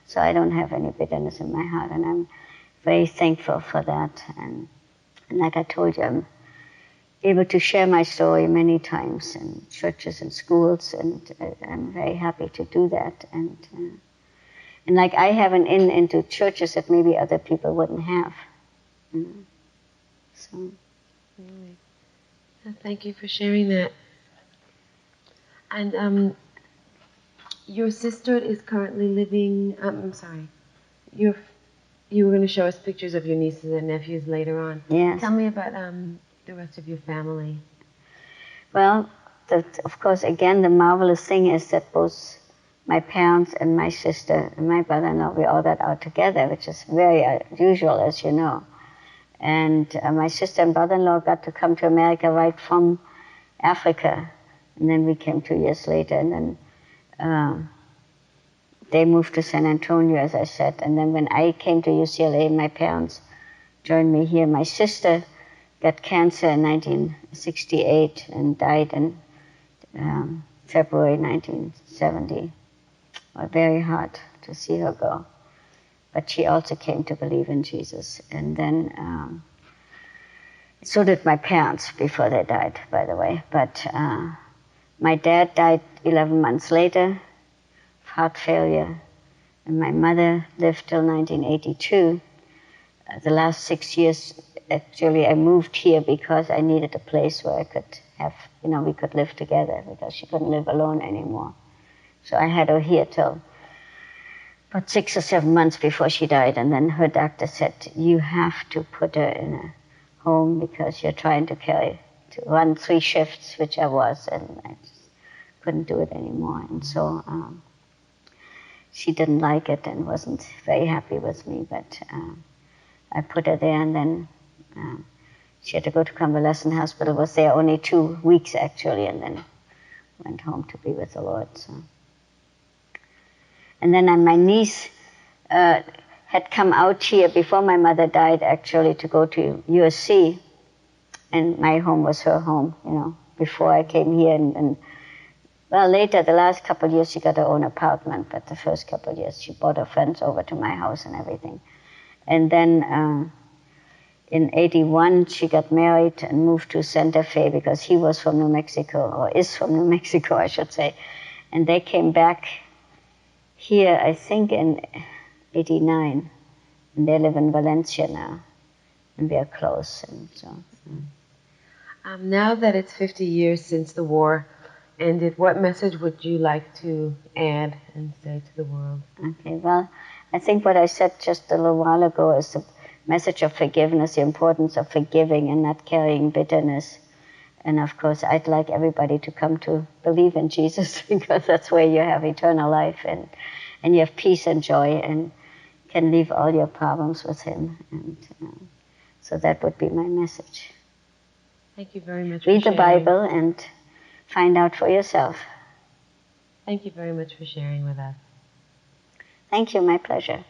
So I don't have any bitterness in my heart, and I'm very thankful for that. And like I told you, I'm able to share my story many times in churches and schools, and I'm very happy to do that. And like I have an in into churches that maybe other people wouldn't have. So. Really. Thank you for sharing that. And your sister is currently living. I'm sorry. You were going to show us pictures of your nieces and nephews later on. Yes. Tell me about the rest of your family. Well, of course, again, the marvelous thing is that both my parents and my sister and my brother-in-law, we all got out together, which is very unusual, as you know. And my sister and brother-in-law got to come to America right from Africa. And then we came 2 years later. And then they moved to San Antonio, as I said. And then when I came to UCLA, my parents joined me here. My sister got cancer in 1968 and died in February 1970. Very hard to see her go. But she also came to believe in Jesus. And then, so did my parents before they died, by the way. But my dad died 11 months later of heart failure. And my mother lived till 1982. The last 6 years, actually, I moved here because I needed a place where I could have, we could live together, because she couldn't live alone anymore. So I had her here till about 6 or 7 months before she died, and then her doctor said, you have to put her in a home because you're trying to run 3 shifts, which I was, and I just couldn't do it anymore. And so she didn't like it and wasn't very happy with me, but I put her there, and then she had to go to convalescent hospital, was there only 2 weeks actually, and then went home to be with the Lord. So. And then my niece had come out here before my mother died, actually, to go to USC, and my home was her home, before I came here. And well, later, the last couple of years, she got her own apartment, but the first couple of years, she brought her friends over to my house and everything. And then in 81, she got married and moved to Santa Fe because he was from New Mexico, or is from New Mexico, I should say. And they came back here, I think, in 89. And they live in Valencia now. And we are close. And so. Now that it's 50 years since the war ended, what message would you like to add and say to the world? Okay, well, I think what I said just a little while ago is the message of forgiveness, the importance of forgiving and not carrying bitterness. And of course, I'd like everybody to come to believe in Jesus because that's where you have eternal life and you have peace and joy and can leave all your problems with Him. And so that would be my message. Thank you very much. Read the Bible and find out for yourself. Thank you very much for sharing with us. Thank you, my pleasure.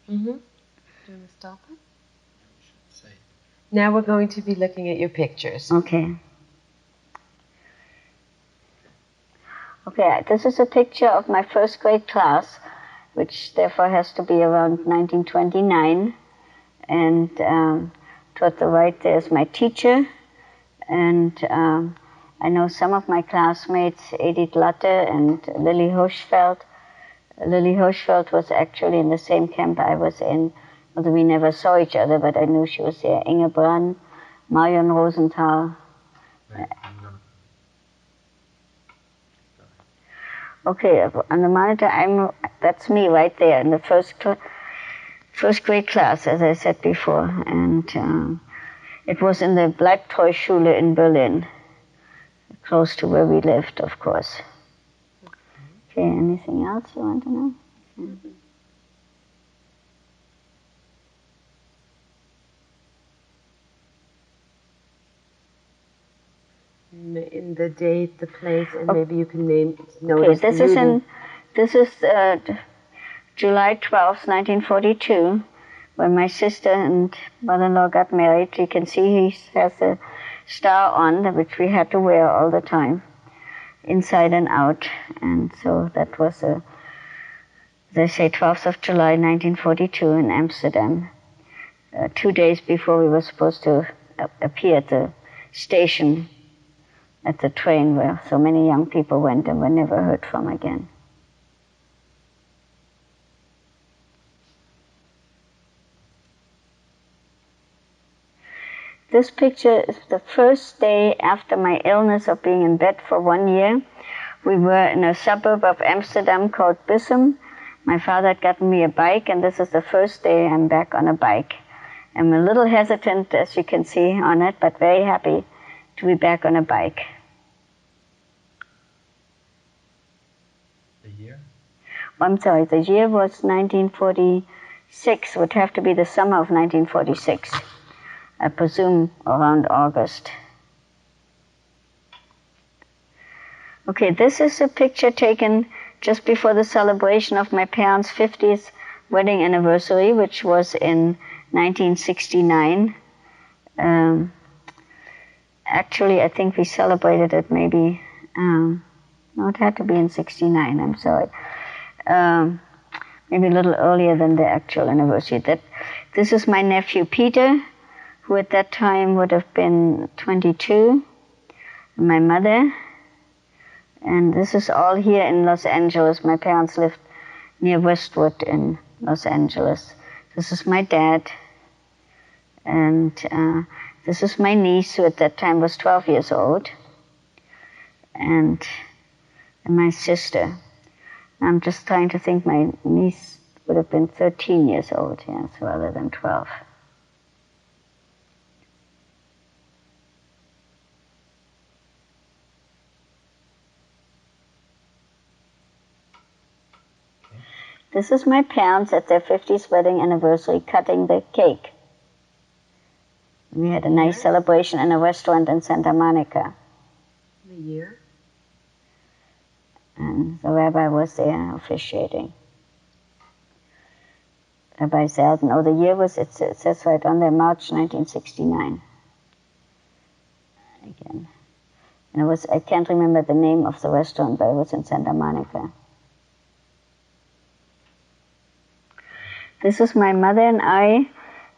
Do you want to stop it? Now we're going to be looking at your pictures. Okay. Okay, this is a picture of my first grade class, which therefore has to be around 1929. And toward the right there's my teacher. And I know some of my classmates, Edith Latte and Lily Hirschfeld. Lily Hirschfeld was actually in the same camp I was in, although we never saw each other, but I knew she was there. Inge Brann, Marion Rosenthal. Okay, on the monitor, that's me right there in the first grade class, as I said before. And it was in the Bleibtreu-Schule in Berlin, close to where we lived, of course. Okay, anything else you want to know? In the date, the place, and maybe you can notice. Okay, this is July 12th, 1942, when my sister and mother-in-law got married. You can see he has a star on, which we had to wear all the time, inside and out. And so that was, they say, 12th of July, 1942 in Amsterdam, 2 days before we were supposed to appear at the station at the train where so many young people went and were never heard from again. This picture is the first day after my illness of being in bed for 1 year. We were in a suburb of Amsterdam called Bussum. My father had gotten me a bike, and this is the first day I'm back on a bike. I'm a little hesitant, as you can see on it, but very happy to be back on a bike. The year? I'm sorry, the year was 1946, would have to be the summer of 1946. I presume around August. Okay, this is a picture taken just before the celebration of my parents' 50th wedding anniversary, which was in 1969. Actually, I think we celebrated it maybe, no, it had to be in 69, I'm sorry. Maybe a little earlier than the actual anniversary. This is my nephew Peter, who at that time would have been 22, my mother. And this is all here in Los Angeles. My parents lived near Westwood in Los Angeles. This is my dad. And this is my niece, who at that time was 12 years old. And my sister. I'm just trying to think, my niece would have been 13 years old, yes, rather than 12. This is my parents at their 50th wedding anniversary cutting the cake. We had a nice celebration in a restaurant in Santa Monica. The year? And the rabbi was there officiating. Rabbi Zeldin. Oh, the year was, it says right on there, March 1969. Again. And I can't remember the name of the restaurant, but it was in Santa Monica. This is my mother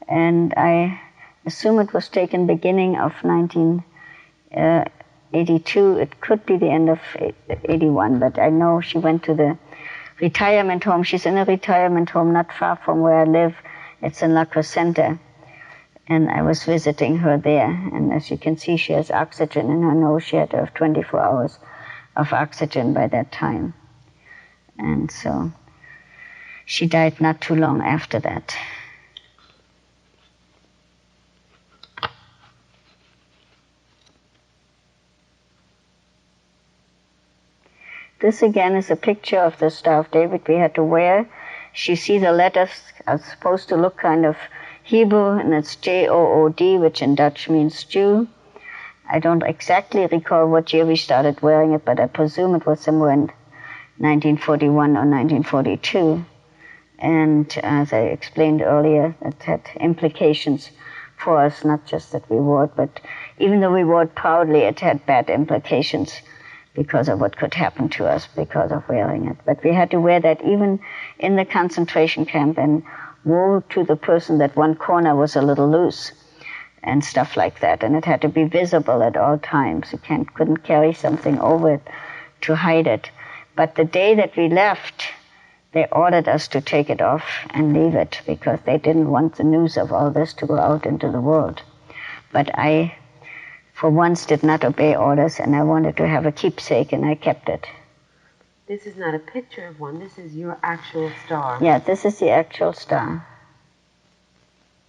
and I assume it was taken beginning of 1982. It could be the end of 81, but I know she went to the retirement home. She's in a retirement home not far from where I live. It's in La Crescenta. And I was visiting her there. And as you can see, she has oxygen in her nose. She had to have 24 hours of oxygen by that time. And so she died not too long after that. This again is a picture of the Star of David we had to wear. You see the letters are supposed to look kind of Hebrew, and it's J-O-O-D, which in Dutch means Jew. I don't exactly recall what year we started wearing it, but I presume it was somewhere in 1941 or 1942. And as I explained earlier, it had implications for us, not just that we wore it, but even though we wore it proudly, it had bad implications because of what could happen to us because of wearing it. But we had to wear that even in the concentration camp, and woe to the person that one corner was a little loose and stuff like that. And it had to be visible at all times. You couldn't carry something over it to hide it. But the day that we left, they ordered us to take it off and leave it because they didn't want the news of all this to go out into the world. But I, for once, did not obey orders, and I wanted to have a keepsake, and I kept it. This is not a picture of one. This is your actual star. Yeah, this is the actual star.